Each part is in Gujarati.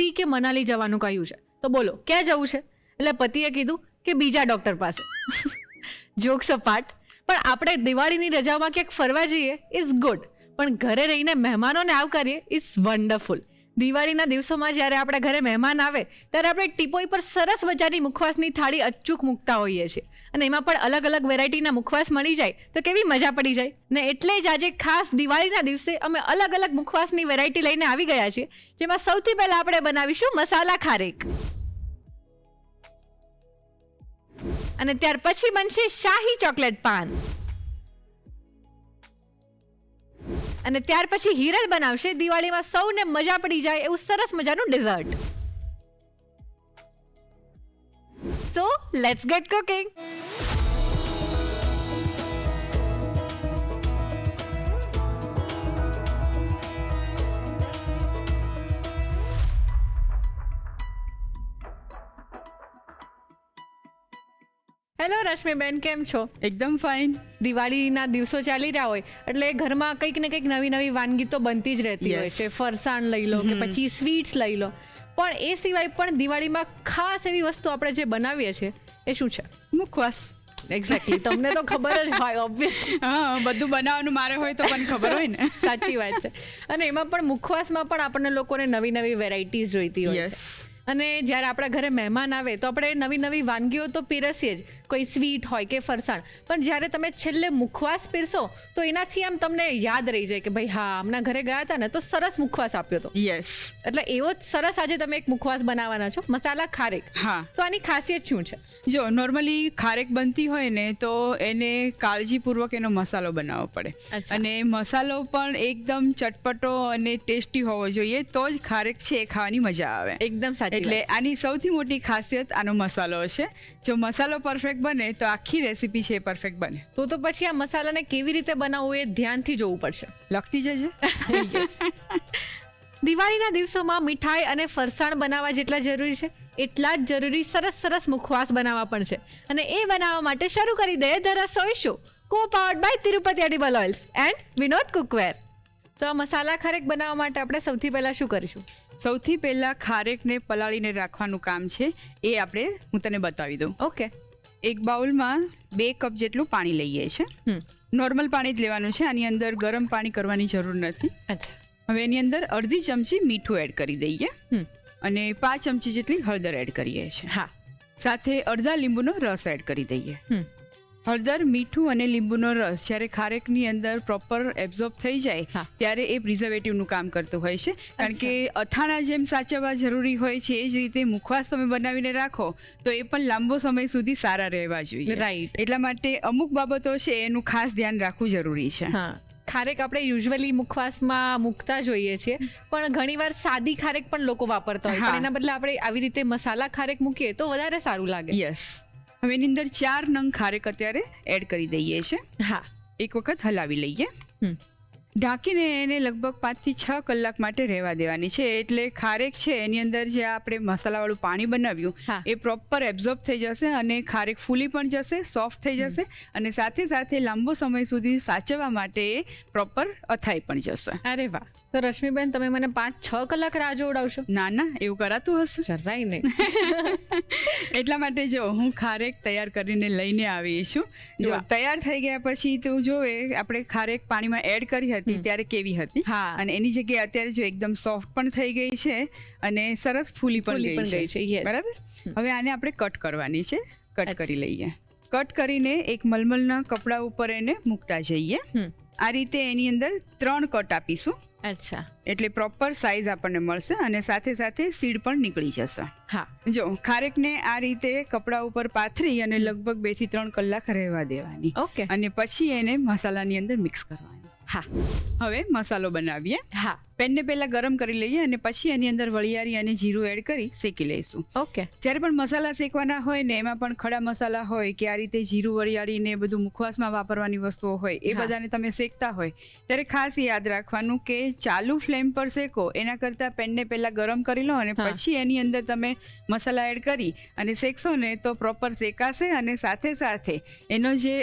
ઉટી કે મનાલી જવાનું કહ્યું છે, તો બોલો ક્યાં જવું છે? એટલે પતિએ કીધું કે બીજા ડૉક્ટર પાસે. જોક સપાટ, પણ આપણે દિવાળીની રજાઓમાં ક્યાંક ફરવા જઈએ ઇઝ ગુડ, પણ ઘરે રહીને મહેમાનોને આવકારીએ ઇઝ વન્ડરફુલ. દિવાળીના દિવસોમાં જ્યારે આપણા ઘરે મહેમાન આવે ત્યારે આપણે ટીપોઈ પર સરસ મજાની મુખવાસની થાળી અચૂક મૂકતા હોઈએ છીએ, અને એમાં પણ અલગ અલગ વેરાયટીના મુખવાસ મળી જાય તો કેવી મજા પડી જાય ને. એટલે જ આજે ખાસ દિવાળીના દિવસે અમે અલગ અલગ મુખવાસની વેરાયટી લઈને આવી ગયા છીએ, જેમાં સૌથી પહેલાં આપણે બનાવીશું મસાલા ખારેક, અને ત્યાર પછી બનશે શાહી ચોકલેટ પાન, અને ત્યાર પછી હિરલ બનાવશે દિવાળીમાં સૌને મજા પડી જાય એવું સરસ મજાનું dessert. So let's get cooking. Hello Rashmiben, કેમ છો? એકદમ ફાઇન. દિવાળીના દિવસો ચાલી રહ્યા હોય એટલે ઘરમાં કંઈક ને કંઈક નવી નવી વાનગી તો બનતી જ રહેતી હોય છે. ફરસાણ લઈ લો કે પછી સ્વીટ્સ લઈ લો, પણ એ સિવાય પણ દિવાળીમાં ખાસ એવી વસ્તુ આપણે જે બનાવીએ છીએ એ શું છે? મુખવાસ. એક્ઝેક્ટલી, તમને તો ખબર જ હોય ઓબ્વિયસલી. હા, બધું બનાવવાનું મારે હોય તો પણ ખબર હોય ને. સાચી વાત છે. અને એમાં પણ મુખવાસમાં પણ આપણને લોકોને નવી નવી વેરાયટીઝ જોઈતી હોય છે. અને જ્યારે આપણા ઘરે મહેમાન આવે તો આપણે નવી નવી વાનગીઓ તો પીરસીએ જ, કોઈ સ્વીટ હોય કે ફરસાણ, પણ જ્યારે તમે છેલ્લે મુખવાસ પીરસો તો એનાથી આમ તમને યાદ રહી જાય કે ભાઈ હા, હમણાં ઘરે ગયા હતા ને તો સરસ મુખવાસ આપ્યો હતો. યસ. એટલે એવો જ સરસ આજે તમે એક મુખવાસ બનાવવાના છો, મસાલા ખારેક. હા. તો આની ખાસિયત શું છે? જો નોર્મલી ખારેક બનતી હોય ને તો એને કાળજીપૂર્વક એનો મસાલો બનાવવો પડે, અને મસાલો પણ એકદમ ચટપટો અને ટેસ્ટી હોવો જોઈએ, તો જ ખારેક છે એ ખાવાની મજા આવે. એકદમ સાચી. એટલે આની સૌથી મોટી ખાસિયત આનો મસાલો છે. જો મસાલો પરફેક્ટ બને તો આખી રેસીપી છે એ પરફેક્ટ બને. તો પછી આ મસાલાને કેવી રીતે બનાવવું એ ધ્યાનથી જોવું પડશે. લખતી જજે. દિવાળીના દિવસોમાં મીઠાઈ અને ફરસાણ બનાવવા જેટલા જરૂરી છે એટલા જ જરૂરી સરસ સરસ મુખવાસ બનાવવા પણ છે, અને એ બનાવવા માટે શરૂ કરી દઈએ the Rasoi show, co powered by Tirupati edible oils and Vinod cookware. તો આ મસાલા ખારેક બનાવવા માટે આપણે સૌથી પહેલા શું કરીશું? સૌથી પહેલા ખારેકને પલાળીને રાખવાનું કામ છે, એ હું તને બતાવી દઉં. ઓકે. એક બાઉલમાં 2 કપ જેટલું પાણી લઈએ છે. નોર્મલ પાણી જ લેવાનું છે, આની અંદર ગરમ પાણી કરવાની જરૂર નથી. અચ્છા. હવે એની અંદર અડધી ચમચી મીઠું એડ કરી દઈએ, અને 5 ચમચી જેટલી હળદર એડ કરીએ છીએ. હા. સાથે અડધા લીંબુનો રસ એડ કરી દઈએ. હળદર, મીઠું અને લીંબુનો રસ જ્યારે ખારેકની અંદર પ્રોપર એબ્ઝોર્બ થઈ જાય ત્યારે એ પ્રિઝર્વેટિવનું કામ કરતું હોય છે. કારણ કે અથાણા જેમ સાચવવા જરૂરી હોય છે, એ જ રીતે મુખવાસ તમે બનાવીને રાખો તો એ પણ લાંબો સમય સુધી સારા રહેવા જોઈએ. રાઈટ. એટલા માટે અમુક બાબતો છે એનું ખાસ ધ્યાન રાખવું જરૂરી છે. ખારેક આપણે યુઝ્યુઅલી મુખવાસમાં મૂકતા જોઈએ છીએ, પણ ઘણીવાર સાદી ખારેક પણ લોકો વાપરતા હોય, એના બદલે આપણે આવી રીતે મસાલા ખારેક મૂકીએ તો વધારે સારું લાગે. યસ. હવે એની અંદર 4 નંગ ખારેક અત્યારે એડ કરી દઈએ છે. હા. એક વખત હલાવી લઈએ. ઢાંકીને એને લગભગ 5 થી 6 કલાક માટે રહેવા દેવાની છે, એટલે ખારેક છે એની અંદર જે આપણે મસાલાવાળું પાણી બનાવ્યું એ પ્રોપર એબ્ઝોર્બ થઈ જશે, અને ખારેક ફૂલી પણ જશે, સોફ્ટ થઈ જશે, અને સાથે સાથે લાંબો સમય સુધી સાચવવા માટે એ પ્રોપર અથાઈ પણ જશે. અરે વાહ. તો રશ્મિબેન, તમે મને 5-6 કલાક રાહ જોવડાવશો? ના ના, એવું કરાતું હશે? જરાય નહીં. એટલા માટે જો હું ખારેક તૈયાર કરીને લઈને આવી છું. જો તૈયાર થઈ ગયા પછી તું જોવે આપણે ખારેક પાણીમાં એડ કરી હતી ત્યારે કેવી હતી, અને એની જગ્યાએ અત્યારે જો એકદમ સોફ્ટ પણ થઈ ગઈ છે અને સરસ ફૂલી પણ ગઈ છે. બરાબર. હવે આને આપણે કટ કરવાની છે. કટ કરી લઈએ. કટ કરીને એક મલમલના કપડા ઉપર એને મૂકતા જઈએ. આ રીતે એની અંદર 3 કટ આપીશું. અચ્છા. એટલે પ્રોપર સાઈઝ આપણને મળશે, અને સાથે સાથે સીડ પણ નીકળી જશે. હા. જો ખારેકને આ રીતે કપડા ઉપર પાથરી અને લગભગ 2 થી 3 કલાક રહેવા દેવાની. ઓકે. અને પછી એને મસાલાની અંદર મિક્સ કરવાની. હા. હવે મસાલો બનાવીએ. હા. પેનને પહેલા ગરમ કરી લઈએ અને પછી એની અંદર વલિયારી અને જીરું એડ કરી શેકી લઈશું. ઓકે. જ્યારે પણ મસાલા શેકવાના હોય ને એમાં પણ ખડા મસાલા હોય કે આ રીતે જીરું, વરિયાળી ને બધું મુખવાસમાં વાપરવાની વસ્તુઓ હોય, એ બધાને તમે શેકતા હોય ત્યારે ખાસ યાદ રાખવાનું કે ચાલુ ફ્લેમ પર શેકો એના કરતાં પેનને પહેલા ગરમ કરી લો અને પછી એની અંદર તમે મસાલા એડ કરી અને શેકશો ને તો પ્રોપર શેકાશે, અને સાથે સાથે એનો જે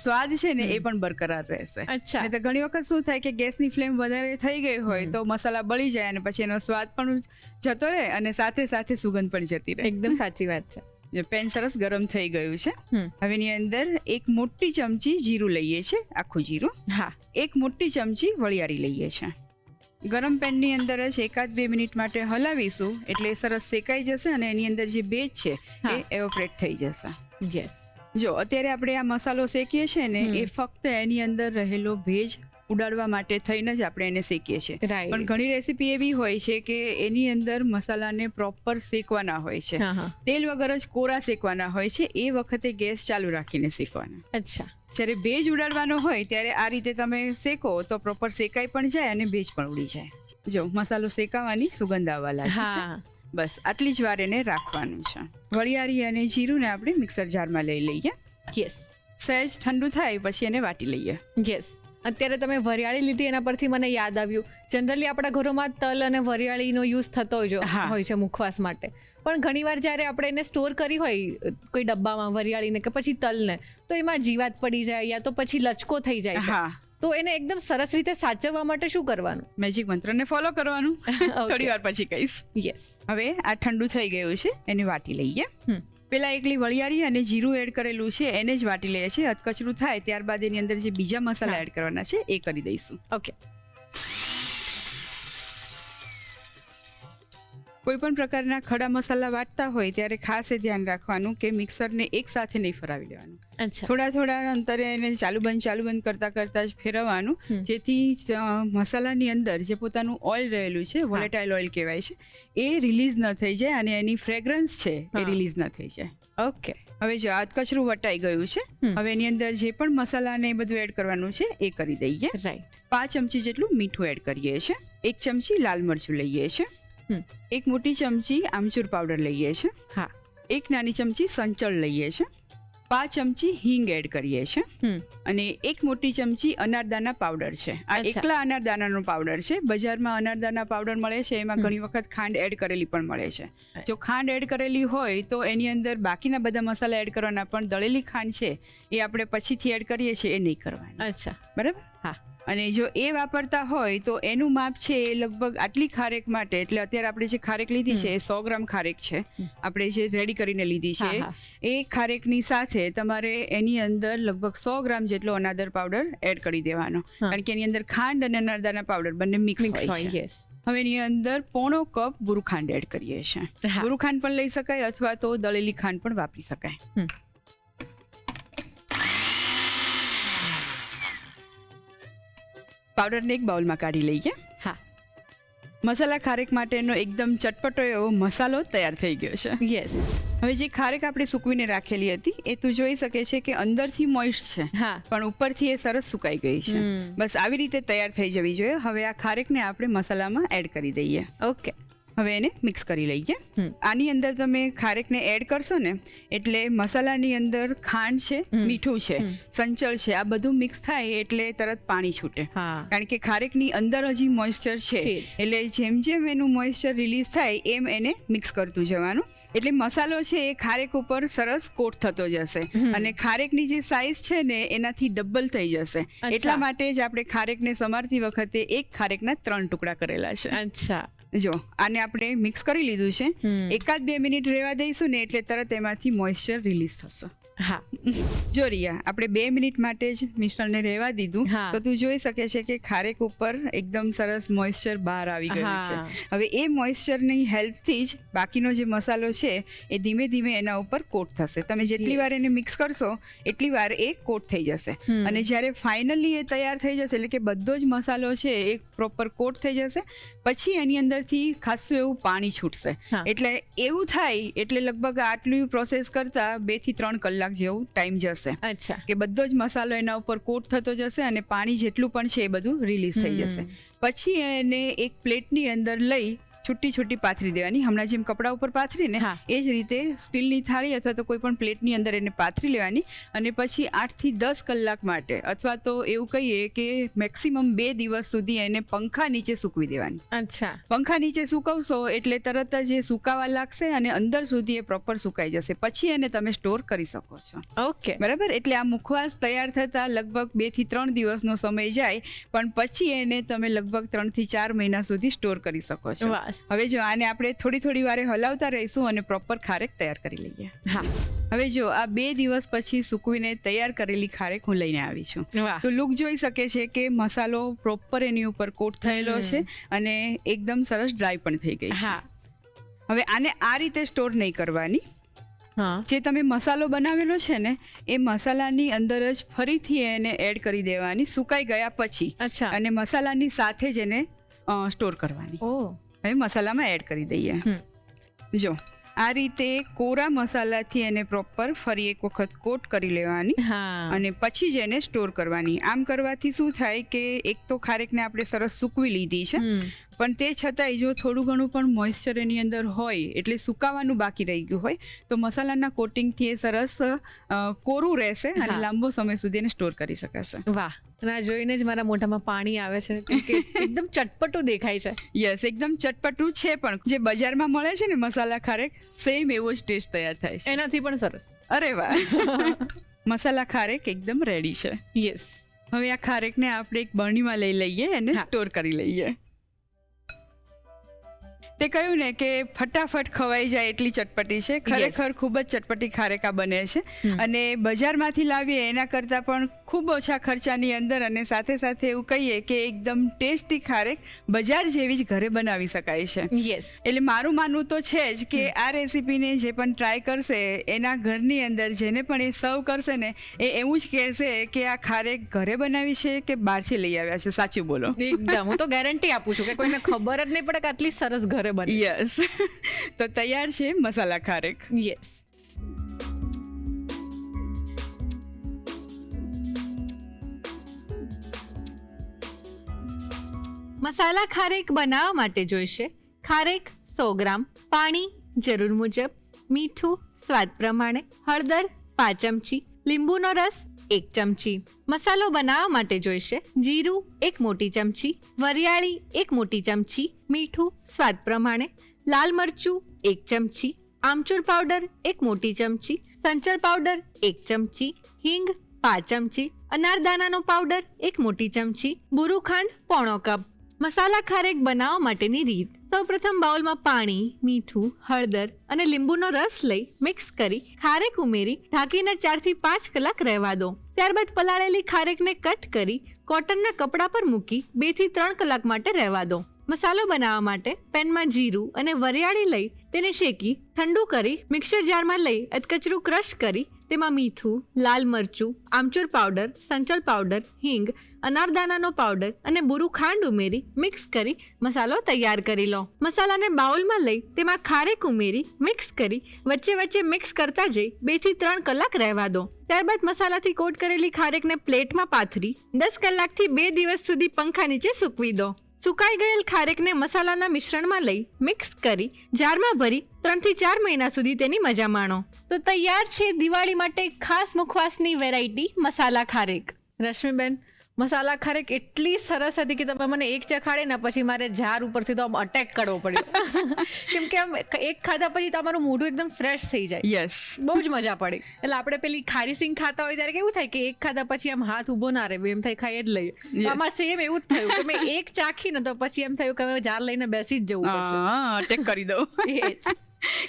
સ્વાદ છે ને એ પણ બરકરાર રહેશે. અચ્છા. તો ઘણી વખત શું થાય કે ગેસની ફ્લેમ વધારે થઈ ગઈ હોય તો મસાલા બળી જાય અને પછી એનો સ્વાદ પણ જતો રહે અને સાથે સાથે સુગંધ પણ જતી રહે. એકદમ સાચી વાત છે. પેન સરસ ગરમ થઈ ગયું છે. હવે એની અંદર એક મોટી ચમચી જીરું લઈએ છીએ, આખું જીરું. હા. એક મોટી ચમચી વરિયાળી લઈએ છીએ. ગરમ પેનની અંદર જ 1-2 મિનિટ માટે હલાવીશું એટલે સરસ શેકાઈ જશે અને એની અંદર જે ભેજ છે એ એવોપરેટ થઈ જશે. યસ. જો અત્યારે આપણે આ મસાલો શેકીએ છીએ ને એ ફક્ત એની અંદર રહેલો ભેજ ઉડાડવા માટે થઈને જ આપણે એને શેકીએ છીએ. પણ ઘણી રેસીપી એવી હોય છે કે એની અંદર મસાલાને પ્રોપર શેકવાના હોય છે, તેલ વગર જ કોરા શેકવાના હોય છે. એ વખતે ગેસ ચાલુ રાખીને શેકવાના. અચ્છા. જ્યારે ભેજ ઉડાડવાનો હોય ત્યારે આ રીતે તમે શેકો તો પ્રોપર શેકાઈ પણ જાય અને ભેજ પણ ઉડી જાય. જો મસાલો શેકાવાની સુગંધ આવવા લાગે છે. બસ આટલી જ વાર એને રાખવાનું છે. વરિયાળી અને જીરુંને આપણે મિક્સર જારમાં લઈ લઈએ. યસ. સહેજ ઠંડુ થાય પછી એને વાટી લઈએ. યસ. અત્યારે તમે વરિયાળી લીધી એના પરથી મને યાદ આવ્યું, જનરલી આપણા ઘરોમાં તલ અને વરિયાળીનો યુઝ થતો હોય છે મુખવાસ માટે. પણ ઘણીવાર જ્યારે આપણે એને સ્ટોર કરી હોય કોઈ ડબ્બામાં વરિયાળીને કે પછી તલને, તો એમાં જીવાત પડી જાય યા તો પછી લચકો થઈ જાય છે. તો એને એકદમ સરસ રીતે સાચવવા માટે શું કરવાનું? મેજિક મંત્રને ફોલો કરવાનું. થોડી વાર પછી કહીશ. યસ. હવે આ ઠંડુ થઈ ગયું છે, એને વાટી લઈએ. પેલા એકલી વરિયાળી અને જીરું એડ કરેલું છે એને જ વાટી લઈએ છીએ. અધકચરું થાય ત્યારબાદ એની અંદર જે બીજા મસાલા એડ કરવાના છે એ કરી દઈશું. ઓકે. કોઈ પણ પ્રકારના ખડા મસાલા વાટતા હોય ત્યારે ખાસ એ ધ્યાન રાખવાનું કે મિક્સરને એક સાથે નહીં ફરાવી લેવાનું. થોડા અંતરે એને ચાલુ બંધ કરતા જ ફેરવવાનું, જેથી મસાલાની અંદર જે પોતાનું ઓઇલ રહેલું છે, વોલેટાઇલ ઓઇલ કહેવાય છે, એ રિલીઝ ન થઈ જાય અને એની ફ્રેગ્રન્સ છે એ રિલીઝ ન થઈ જાય. ઓકે. હવે જો અધકચરું વટાઈ ગયું છે. હવે એની અંદર જે પણ મસાલા ને એ બધું એડ કરવાનું છે એ કરી દઈએ. રાઈટ. 5 ચમચી જેટલું મીઠું એડ કરીએ છીએ. 1 ચમચી લાલ મરચું લઈએ છીએ. 1 મોટી ચમચી આમચૂર પાવડર લઈએ છીએ. 1 નાની ચમચી સંચળ લઈએ છીએ. 5 ચમચી હિંગ એડ કરીએ છીએ અને 1 મોટી ચમચી અનારદાના પાવડર છે. આ એકલા અનારદાનાનો પાવડર છે. બજારમાં અનારદાના પાવડર મળે છે, એમાં ઘણી વખત ખાંડ એડ કરેલી પણ મળે છે. જો ખાંડ એડ કરેલી હોય તો એની અંદર બાકીના બધા મસાલા એડ કરવાના, પણ દળેલી ખાંડ છે એ આપણે પછીથી એડ કરીએ છીએ એ નહીં કરવાની. અચ્છા. બરાબર. હા. અને જો એ વાપરતા હોય તો એનું માપ છે એ લગભગ આટલી ખારેક માટે, એટલે અત્યારે આપણે જે ખારેક લીધી છે એ 100 ગ્રામ ખારેક છે, આપણે જે રેડી કરીને લીધી છે, એ ખારેકની સાથે તમારે એની અંદર લગભગ 100 ગ્રામ જેટલો અનાદર પાવડર એડ કરી દેવાનો, કારણ કે એની અંદર ખાંડ અને અનારદાના પાવડર બંને મિક્સ હોય છે. હવે એની અંદર 1/4 કપ બુરુ ખાંડ એડ કરીએ છીએ. બુરુ ખાંડ પણ લઈ શકાય અથવા તો દળેલી ખાંડ પણ વાપરી શકાય. પાવડરને એક બાઉલમાં કાઢી લઈએ. મસાલા ખારેક માટેનો એકદમ ચટપટો એવો મસાલો તૈયાર થઈ ગયો છે. યસ. હવે જે ખારેક આપણે સૂકવીને રાખેલી હતી એ તું જોઈ શકે છે કે અંદરથી મોઇસ્ટ છે, પણ ઉપરથી એ સરસ સુકાઈ ગઈ છે. બસ આવી રીતે તૈયાર થઈ જવી જોઈએ. હવે આ ખારેકને આપણે મસાલામાં એડ કરી દઈએ. ઓકે. હવે એને મિક્સ કરી લઈએ. આની અંદર તમે ખારેકને એડ કરશો ને એટલે મસાલાની અંદર ખાંડ છે, મીઠું છે, સંચળ છે, આ બધું મિક્સ થાય એટલે તરત પાણી છૂટે, કારણ કે ખારેકની અંદર હજી મોઇસ્ચર છે. એટલે જેમ જેમ એનું મોઇસ્ચર રિલીઝ થાય એમ એને મિક્સ કરતું જવાનું, એટલે મસાલો છે એ ખારેક ઉપર સરસ કોટ થતો જશે અને ખારેકની જે સાઈઝ છે ને એનાથી ડબલ થઈ જશે. એટલા માટે જ આપણે ખારેકને સમારતી વખતે એક ખારેકના 3 ટુકડા કરેલા છે. અચ્છા. જો આને આપણે મિક્સ કરી લીધું છે. 1-2 મિનિટ રહેવા દઈશું ને એટલે તરત એમાંથી મોઇસ્ચર રિલીઝ થશે. જો રિયા, આપણે 2 મિનિટ માટે જ મિશ્રણને રહેવા દીધું તો તું જોઈ શકે છે કે ખારેક ઉપર એકદમ સરસ મોઇસ્ચર બહાર આવી ગયું છે. હવે એ મોઇસ્ચરની હેલ્પથી જ બાકીનો જે મસાલો છે એ ધીમે ધીમે એના ઉપર કોટ થશે. તમે જેટલી વાર એને મિક્સ કરશો એટલી વાર એ કોટ થઈ જશે અને જ્યારે ફાઇનલી એ તૈયાર થઈ જશે, એટલે કે બધો જ મસાલો છે એ પ્રોપર કોટ થઈ જશે, પછી એની અંદરથી ખાસું એવું પાણી છૂટશે. એટલે એવું થાય એટલે લગભગ આટલી પ્રોસેસ કરતા 2 થી 3 કલાક જેવું ટાઈમ જશે. અચ્છા. કે બધો જ મસાલો એના ઉપર કોટ થતો જશે અને પાણી જેટલું પણ છે એ બધું રિલીઝ થઈ જશે. પછી એને એક પ્લેટની અંદર લઈ છૂટી છૂટી પાથરી દેવાની. હમણાં જેમ કપડા ઉપર પાથરી ને એ જ રીતે સ્ટીલની થાળી અથવા તો કોઈ પણ પ્લેટની અંદર એને પાથરી લેવાની અને પછી 8 થી 10 કલાક માટે અથવા તો એવું કહીએ કે મેક્સિમમ 2 દિવસ સુધી એને પંખા નીચે સૂકવી દેવાની. અચ્છા. પંખા નીચે સૂકવશો એટલે તરત જ એ સુકાવા લાગશે અને અંદર સુધી એ પ્રોપર સુકાઈ જશે. પછી એને તમે સ્ટોર કરી શકો છો. ઓકે, બરાબર. એટલે આ મુખવાસ તૈયાર થતા લગભગ 2 થી 3 દિવસનો સમય જાય, પણ પછી એને તમે લગભગ 3 થી 4 મહિના સુધી સ્ટોર કરી શકો છો. હવે જો આને આપણે થોડી વારે હલાવતા રહીશું અને પ્રોપર ખારેક તૈયાર કરી લઈએ. હા. હવે જો આ 2 દિવસ પછી સૂકવીને તૈયાર કરેલી ખારેક હું લઈને આવી છું. તો લુક જોઈ શકે છે કે મસાલો પ્રોપર એની ઉપર કોટ થયેલો છે અને એકદમ સરસ ડ્રાય પણ થઈ ગઈ છે. હવે આને આ રીતે સ્ટોર નહીં કરવાની. જે તમે મસાલો બનાવેલો છે ને એ મસાલાની અંદર જ ફરીથી એને એડ કરી દેવાની સુકાઈ ગયા પછી. અને મસાલાની સાથે જ એને સ્ટોર કરવાની. હવે મસાલામાં એડ કરી દઈએ. જો આ રીતે કોરા મસાલાથી એને પ્રોપર ફરી એક વખત કોટ કરી લેવાની અને પછી જ એને સ્ટોર કરવાની. આમ કરવાથી શું થાય કે એક તો ખારેકને આપણે સરસ સૂકવી લીધી છે, પણ તે છતાંય જો થોડું ઘણું પણ મોઇશ્ચર એની અંદર હોય એટલે સુકાવાનું બાકી રહી ગયું હોય તો મસાલાના કોટિંગથી એ સરસ કોરું રહેશે અને લાંબો સમય સુધી એને સ્ટોર કરી શકાશે. વાહ, ના જોઈને જ મારા મોઢામાં પાણી આવે છે કે એકદમ ચટપટું દેખાય છે. યસ, એકદમ ચટપટું છે, પણ જે બજારમાં મળે છે ને મસાલા ખારેક સેમ એવો જ ટેસ્ટ તૈયાર થાય છે. એનાથી પણ સરસ. અરે વાહ. મસાલા ખારેક એકદમ રેડી છે. યસ. હવે આ ખારેકને આપણે એક બરણીમાં લઈ લઈએ અને સ્ટોર કરી લઈએ. તે કહ્યું ને કે ફટાફટ ખવાઈ જાય એટલી ચટપટી છે. ખરેખર ખૂબ જ ચટપટી ખારેકા બને છે અને બજારમાંથી લાવીએ એના કરતાં પણ ખૂબ ઓછા ખર્ચાની અંદર અને સાથે સાથે એવું કહીએ કે એકદમ ટેસ્ટી ખારેક બજાર જેવી જ ઘરે બનાવી શકાય છે. યસ. એટલે મારું માનવું તો છે જ કે આ રેસીપીને જે પણ ટ્રાય કરશે એના ઘરની અંદર જેને પણ એ સર્વ કરશે ને એ એવું જ કહેશે કે આ ખારેક ઘરે બનાવી છે કે બહારથી લઈ આવ્યા છે. સાચું બોલો. એકદમ. હું તો ગેરંટી આપું છું કે કોઈને ખબર જ નહીં પડે કે આટલી સરસ ઘરે બને. યસ. તો તૈયાર છે મસાલા ખારેક. યસ. મસાલા ખારેક બનાવવા માટે જોઈશે ખારેક 100 ગ્રામ, પાણી જરૂર મુજબ, મીઠું સ્વાદ પ્રમાણે, હળદર 5 ચમચી, લીંબુનો રસ 1 ચમચી. મસાલો બનાવવા માટે જોઈશે જીરું 1 મોટી ચમચી, વરિયાળી 1 મોટી ચમચી, મીઠું સ્વાદ પ્રમાણે, લાલ મરચું 1 ચમચી, આમચૂર પાવડર 1 મોટી ચમચી, સંચળ પાવડર 1 ચમચી, હિંગ 5 ચમચી, અનારદાનાનો પાવડર 1 મોટી ચમચી, બુરુ ખાંડ 1/4 કપ. મસાલા ખારેક બનાવવા માટેની રીત. સૌપ્રથમ બાઉલમાં પાણી, મીઠું, હળદર અને લીંબુનો રસ લઈ મિક્સ કરી ખારેક ઉમેરી ઢાંકીને 4 થી 5 કલાક રહેવા દો. ત્યારબાદ પલાળેલી ખારેકને કટ કરી કોટનના કપડા પર મૂકી 2 થી 3 કલાક માટે રહેવા દો. મસાલો બનાવવા માટે પેનમાં જીરું અને વરિયાળી લઈ તેને શેકી ઠંડુ કરી મિક્સર જારમાં લઈ અધકચરું ક્રશ કરી તેમાં મીઠું, લાલ મરચું, આમચૂર પાવડર, સંચળ પાવડર, હિંગ, અનારદાનાનો પાવડર અને બુરુ ખાંડ ઉમેરી મિક્સ કરી મસાલો તૈયાર કરી લો. મસાલાને બાઉલમાં લઈ તેમાં ખારેક ઉમેરી મિક્સ કરી વચ્ચે વચ્ચે મિક્સ કરતા જઈ 2 થી 3 કલાક રહેવા દો. ત્યારબાદ મસાલાથી કોટ કરેલી ખારેકને પ્લેટમાં પાથરી 10 કલાકથી 2 દિવસ સુધી પંખા નીચે સૂકવી દો. સુકાઈ ગયેલ ખારેકને મસાલાના મિશ્રણમાં લઈ મિક્સ કરી જારમાં ભરી 3 થી 4 મહિના સુધી તેની મજા માણો. તો તૈયાર છે દિવાળી માટે ખાસ મુખવાસની વેરાયટી મસાલા ખારેક. રશ્મિબેન, મસાલા ખારેક એટલી સરસ હતી કે તમે મને એક ચખાડે ને પછી મારે જાર ઉપરથી તો આમ અટેક કરવો પડ્યો કેમ કે આમ એક ખાધા પછી તમારું મોઢું એકદમ ફ્રેશ થઈ જાય. યસ. બહુ જ મજા પડી. એટલે આપણે પેલી ખારી સિંગ ખાતા હોય ત્યારે કેવું થાય કે એક ખાધા પછી આમ હાથ ઊભો ના રહે, એમ થાય ખાઈ જ લઈએ. આમાં સેમ એવું જ થયું કે મેં એક ચાખી ને તો પછી એમ થયું કે હવે જાર લઈને બેસી જ જવું પડશે, અટેક કરી દઉં.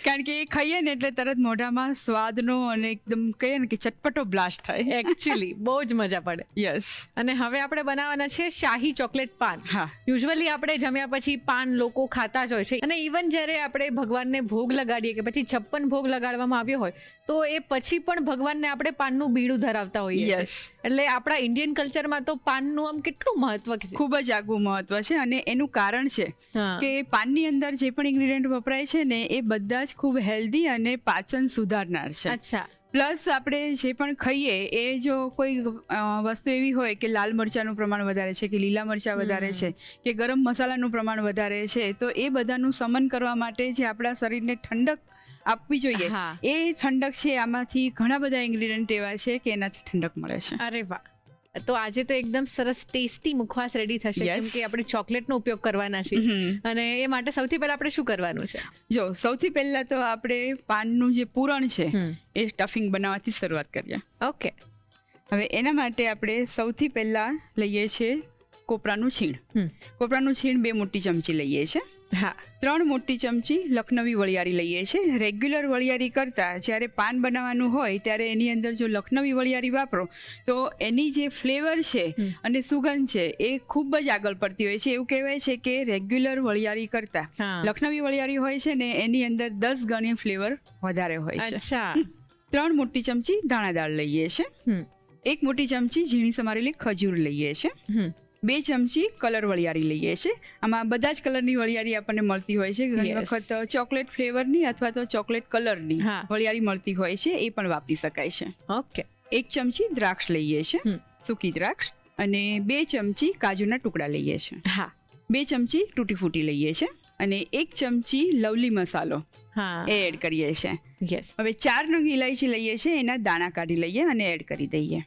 કારણ કે એ ખાઈએ ને એટલે તરત મોઢામાં સ્વાદનો અને એકદમ કહીએ ને કે ચટપટો બ્લાસ્ટ થાય. એકચ્યુઅલી બહુ જ મજા પડે. યસ. અને હવે આપણે બનાવવાના છે શાહી ચોકલેટ પાન. યુઝ્યુઅલી આપણે જમ્યા પછી પાન લોકો ખાતા જ હોય છે અને ઇવન જ્યારે આપણે ભગવાનને ભોગ લગાડીએ કે પછી 56 ભોગ લગાડવામાં આવ્યો હોય તો એ પછી પણ ભગવાનને આપણે પાનનું બીડું ધરાવતા હોઈએ. યસ. એટલે આપણા ઇન્ડિયન કલ્ચરમાં તો પાનનું આમ કેટલું મહત્વ છે. ખૂબ જ આગવું મહત્વ છે અને એનું કારણ છે કે પાનની અંદર જે પણ ઇન્ગ્રેડિયન્ટ વપરાય છે ને એ બધા જ ખૂબ હેલ્ધી અને પાચન સુધારનાર છે. અચ્છા. પ્લસ આપણે જે પણ ખાઈએ એ જો કોઈ વસ્તુ એવી હોય કે લાલ મરચાંનું પ્રમાણ વધારે છે કે લીલા મરચાં વધારે છે કે ગરમ મસાલાનું પ્રમાણ વધારે છે, તો એ બધાનું સમન કરવા માટે જે આપણા શરીરને ઠંડક આપવી જોઈએ, એ ઠંડક છે આમાંથી ઘણા બધા ઇન્ગ્રીડિયન્ટ એવા છે કે એનાથી ઠંડક મળે છે. અરે વાહ, તો આજે તો એકદમ સરસ ટેસ્ટી મુખવાસ રેડી થશે, કેમ કે આપણે ચોકલેટનો ઉપયોગ કરવાના છીએ. અને એ માટે સૌથી પહેલા આપણે શું કરવાનું છે? જો સૌથી પહેલા તો આપણે પાનનું જે પૂરણ છે એ સ્ટફિંગ બનાવવાથી શરૂઆત કરીએ. ઓકે. હવે એના માટે આપણે સૌથી પહેલા લઈએ છીએ કોપરાનું છીણ. કોપરાનું છીણ 2 મોટી ચમચી લઈએ છીએ. હા. 3 મોટી ચમચી લખનવી વળિયારી લઈએ છીએ. રેગ્યુલર વળિયારી કરતાં જ્યારે પાન બનાવવાનું હોય ત્યારે એની અંદર જો લખનવી વળિયારી વાપરો તો એની જે ફ્લેવર છે અને સુગંધ છે એ ખૂબ જ આગળ પડતી હોય છે. એવું કહેવાય છે કે રેગ્યુલર વળિયારી કરતાં લખનવી વળિયારી હોય છે ને એની અંદર 10 ગણી ફ્લેવર વધારે હોય છે. અચ્છા. 3 મોટી ચમચી દાણાદાળ લઈએ છીએ. 1 મોટી ચમચી ઝીણી સમારેલી ખજૂર લઈએ છીએ. 2 ચમચી કલર વળિયારી લઈએ છીએ. આમાં બધા જ કલરની વળિયારી આપણને મળતી હોય છે. ઘણી વખત ચોકલેટ ફ્લેવરની અથવા તો ચોકલેટ કલરની વળિયારી મળતી હોય છે, એ પણ વાપરી શકાય છે. ઓકે. 1 ચમચી દ્રાક્ષ લઈએ છીએ, સૂકી દ્રાક્ષ, અને 2 ચમચી કાજુના ટુકડા લઈએ છીએ. હા. 2 ચમચી તૂટી ફૂટી લઈએ છીએ અને 1 ચમચી લવલી મસાલો એ એડ કરીએ છીએ. હવે 4 નંગ ઇલાયચી લઈએ છીએ, એના દાણા કાઢી લઈએ અને એડ કરી દઈએ.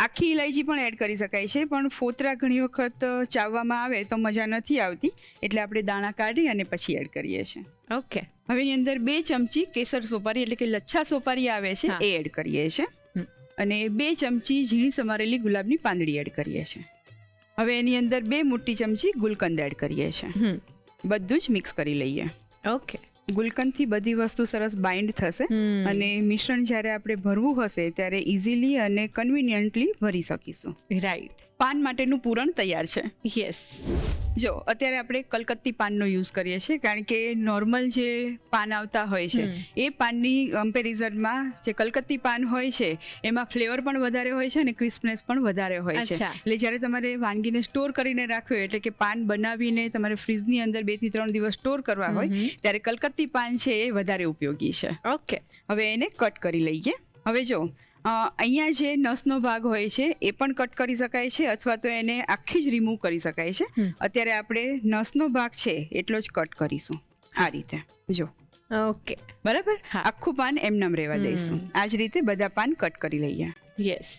આખી ઇલાયચી પણ એડ કરી શકાય છે, પણ ફોતરા ઘણી વખત ચાવવામાં આવે તો મજા નથી આવતી, એટલે આપણે દાણા કાઢી અને પછી એડ કરીએ છીએ. ઓકે. હવે એની અંદર 2 ચમચી કેસર સોપારી એટલે કે લચ્છા સોપારી આવે છે એ એડ કરીએ છીએ અને 2 ચમચી ઝીણી સમારેલી ગુલાબની પાંદડી એડ કરીએ છીએ. હવે એની અંદર 2 મોટી ચમચી ગુલકંદ એડ કરીએ છીએ. બધું જ મિક્સ કરી લઈએ. ઓકે. ગુલકંદથી બધી વસ્તુ સરસ બાઇન્ડ થશે અને મિશ્રણ જ્યારે આપણે ભરવું હશે ત્યારે ઇઝીલી અને કન્વિનિયન્ટલી ભરી શકીશું. રાઈટ. પાન માટેનું પૂરણ તૈયાર છે. યસ. જો અત્યારે આપણે કલકત્તી પાનનો યુઝ કરીએ છીએ, કારણ કે નોર્મલ જે પાન આવતા હોય છે એ પાનની કમ્પેરિઝનમાં જે કલકત્તી પાન હોય છે એમાં ફ્લેવર પણ વધારે હોય છે અને ક્રિસ્પનેસ પણ વધારે હોય છે. એટલે જ્યારે તમારે વાનગીને સ્ટોર કરીને રાખવી એટલે કે પાન બનાવીને તમારે ફ્રીજની અંદર 2 થી 3 દિવસ સ્ટોર કરવા હોય ત્યારે કલકત્તી પાન છે એ વધારે ઉપયોગી છે. ઓકે. હવે એને કટ કરી લઈએ. હવે જો અહીંયા જે નસનો ભાગ હોય છે એ પણ કટ કરી શકાય છે અથવા તો એને આખી જ રિમૂવ કરી શકાય છે. અત્યારે આપણે નસનો ભાગ છે એટલો જ કટ કરીશું આ રીતે. જો. ઓકે. બરાબર. આખું પાન એમનામ રહેવા દઈશું. આ જ રીતે બધા પાન કટ કરી લઈએ. યસ.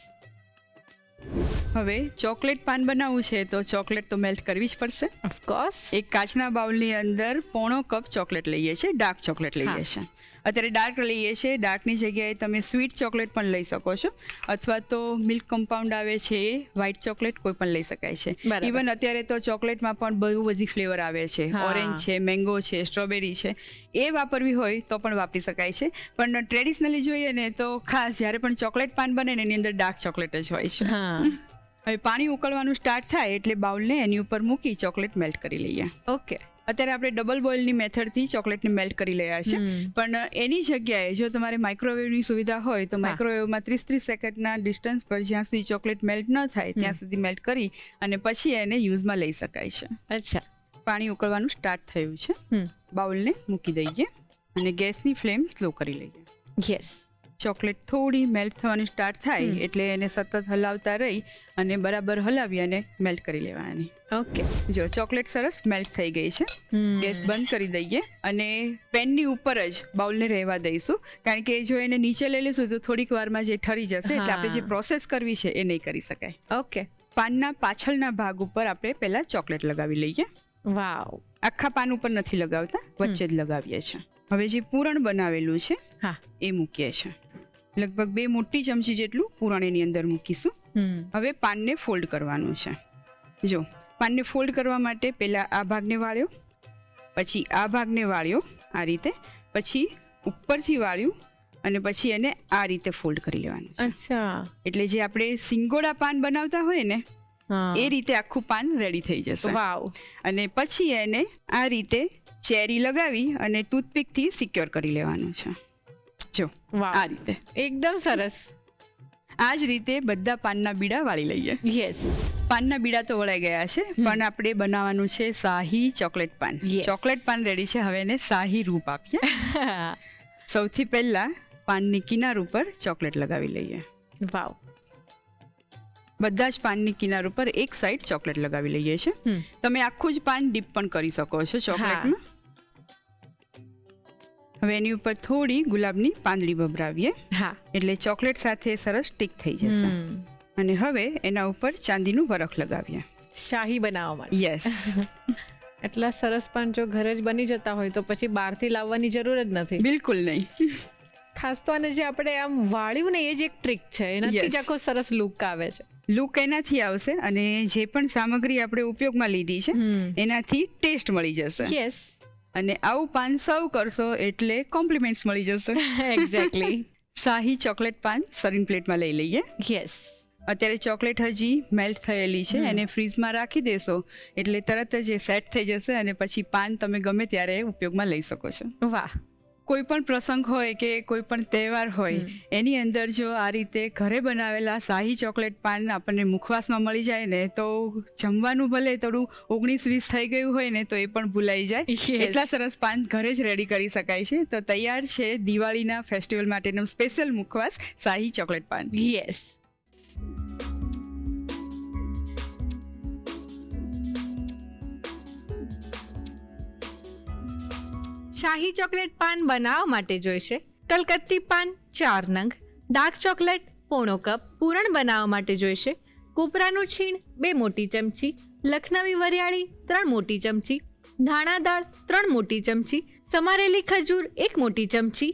હવે ચોકલેટ પાન બનાવવું છે તો ચોકલેટ તો મેલ્ટ કરવી જ પડશે. ઓફકોર્સ. એક કાચના બાઉલની અંદર 1/4 કપ ચોકલેટ લઈએ છીએ. ડાર્ક ચોકલેટ લઈએ છીએ. અત્યારે ડાર્ક લઈએ છીએ. ડાર્કની જગ્યાએ તમે સ્વીટ ચોકલેટ પણ લઈ શકો છો અથવા તો મિલ્ક કમ્પાઉન્ડ આવે છે એ વ્હાઇટ ચોકલેટ કોઈ પણ લઈ શકાય છે. ઇવન અત્યારે તો ચોકલેટમાં પણ બહુ બધી ફ્લેવર આવે છે. ઓરેન્જ છે, મેંગો છે, સ્ટ્રોબેરી છે, એ વાપરવી હોય તો પણ વાપરી શકાય છે. પણ ટ્રેડિશનલી જોઈએ ને તો ખાસ જ્યારે પણ ચોકલેટ પાન બને ને એની અંદર ડાર્ક ચોકલેટ જ હોય છે. હવે પાણી ઉકળવાનું સ્ટાર્ટ થાય એટલે બાઉલને એની ઉપર મૂકી ચોકલેટ મેલ્ટ કરી લઈએ. ઓકે. અત્યારે આપણે ડબલ બોઇલની મેથડથી ચોકલેટને મેલ્ટ કરી રહ્યા છે, પણ એની જગ્યાએ જો તમારે માઇક્રોવેવની સુવિધા હોય તો માઇક્રોવેવમાં 30 સેકન્ડના ડિસ્ટન્સ પર જ્યાં સુધી ચોકલેટ મેલ્ટ ન થાય ત્યાં સુધી મેલ્ટ કરી અને પછી એને યુઝમાં લઈ શકાય છે. અચ્છા. પાણી ઉકળવાનું સ્ટાર્ટ થયું છે. બાઉલને મૂકી દઈએ અને ગેસની ફ્લેમ સ્લો કરી લઈએ. યસ. ચોકલેટ થોડી મેલ્ટ થવાનું સ્ટાર્ટ થાય એટલે એને સતત હલાવતા રહી અને બરાબર હલાવી અને મેલ્ટ કરી લેવાની. ઓકે. જો ચોકલેટ સરસ મેલ્ટ થઈ ગઈ છે. ગેસ બંધ કરી દઈએ અને પેનની ઉપર જ બાઉલને રહેવા દઈશું, કારણ કે જો એને નીચે લઈ લઈશું તો થોડીક વારમાં જે ઠરી જશે એટલે આપણે જે પ્રોસેસ કરવી છે એ નહીં કરી શકાય. ઓકે. પાનના પાછળના ભાગ ઉપર આપણે પહેલા ચોકલેટ લગાવી લઈએ. વાવ. આખા પાન ઉપર નથી લગાવતા, વચ્ચે જ લગાવીએ છીએ. હવે જે પૂરણ બનાવેલું છે એ મૂકીએ છીએ. લગભગ 2 મોટી ચમચી જેટલું પૂરણ એની અંદર મૂકીશું. હવે પાનને ફોલ્ડ કરવાનું છે. જો પાનને ફોલ્ડ કરવા માટે પહેલા આ ભાગને વાળ્યો, પછી આ ભાગને વાળ્યો આ રીતે, પછી ઉપરથી વાળ્યું અને પછી એને આ રીતે ફોલ્ડ કરી લેવાનું છે. અચ્છા. એટલે જે આપણે સિંગોડા પાન બનાવતા હોય ને એ રીતે આખું પાન રેડી થઈ જશે. વાવ. અને પછી એને આ રીતે ચેરી લગાવી અને ટૂથપીકથી સિક્યોર કરી લેવાનું છે. જો આ રીતે. એકદમ સરસ. આ જ રીતે બધા પાનના બીડા વાળી લઈએ. યસ. પાનના બીડા તો વળાઈ ગયા છે, પણ આપણે બનાવવાનું છે શાહી ચોકલેટ પાન. ચોકલેટ પાન રેડી છે. હવે એને શાહી રૂપ આપીએ. સૌથી પહેલા પાનની કિનાર ઉપર ચોકલેટ લગાવી લઈએ. વાવ. બધા જ પાનની કિનાર ઉપર એક સાઈડ ચોકલેટ લગાવી લઈએ છે. તમે આખું જ પાન ડીપ પણ કરી શકો છો ચોકલેટમાં. હવે એની ઉપર થોડી ગુલાબની પાંદડી ભભરાવીએ. હા, એટલે ચોકલેટ સાથે સરસ સ્ટીક થઈ જશે. અને હવે એના ઉપર ચાંદીનું વરખ લગાવીએ. શાહી બનાવવા માટે. યસ. એટલા સરસ પાન જો ઘરે જ બની જતા હોય તો પછી બહારથી લાવવાની જરૂર જ નથી. બિલકુલ નહીં. ખાસ તો આને જે આપણે આમ વાળ્યું ને એ જ એક ટ્રીક છે, એનાથી જ આખો સરસ લુક આવે છે. લુક એનાથી આવશે અને જે પણ સામગ્રી આપણે ઉપયોગમાં લીધી છે એનાથી ટેસ્ટ મળી જશે. યસ. અને આવું પાન સર્વ કરશો એટલે કોમ્પ્લિમેન્ટ્સ મળી જશે. એક્ઝેક્ટલી. શાહી ચોકલેટ પાન સર્વિંગ પ્લેટમાં લઈ લઈએ. યસ. અત્યારે ચોકલેટ હજી મેલ્ટ થયેલી છે, એને ફ્રીઝમાં રાખી દેશો એટલે તરત જ એ સેટ થઈ જશે અને પછી પાન તમે ગમે ત્યારે ઉપયોગમાં લઈ શકો છો. વાહ. કોઈ પણ પ્રસંગ હોય કે કોઈ પણ તહેવાર હોય એની અંદર જો આ રીતે ઘરે બનાવેલા શાહી ચોકલેટ પાન આપણને મુખવાસમાં મળી જાય ને તો જમવાનું ભલે થોડું 19-20 થઈ ગયું હોય ને તો એ પણ ભૂલાઈ જાય. એટલા સરસ પાન ઘરે જ રેડી કરી શકાય છે. તો તૈયાર છે દિવાળીના ફેસ્ટિવલ માટેનું સ્પેશિયલ મુખવાસ શાહી ચોકલેટ પાન. યસ. શાહી ચોકલેટ પાન બનાવવા માટે જોઈશે કલકત્તી પાન 4 નંગ, ડાર્ક ચોકલેટ પોણો કપ, પૂરણ બનાવવા માટે જોઈશે કોપરાનું છીણ 2 મોટી ચમચી, લખનવી વરિયાળી 3 મોટી ચમચી, ધાણા દાળ 3 મોટી ચમચી, સમારેલી ખજૂર 1 મોટી ચમચી,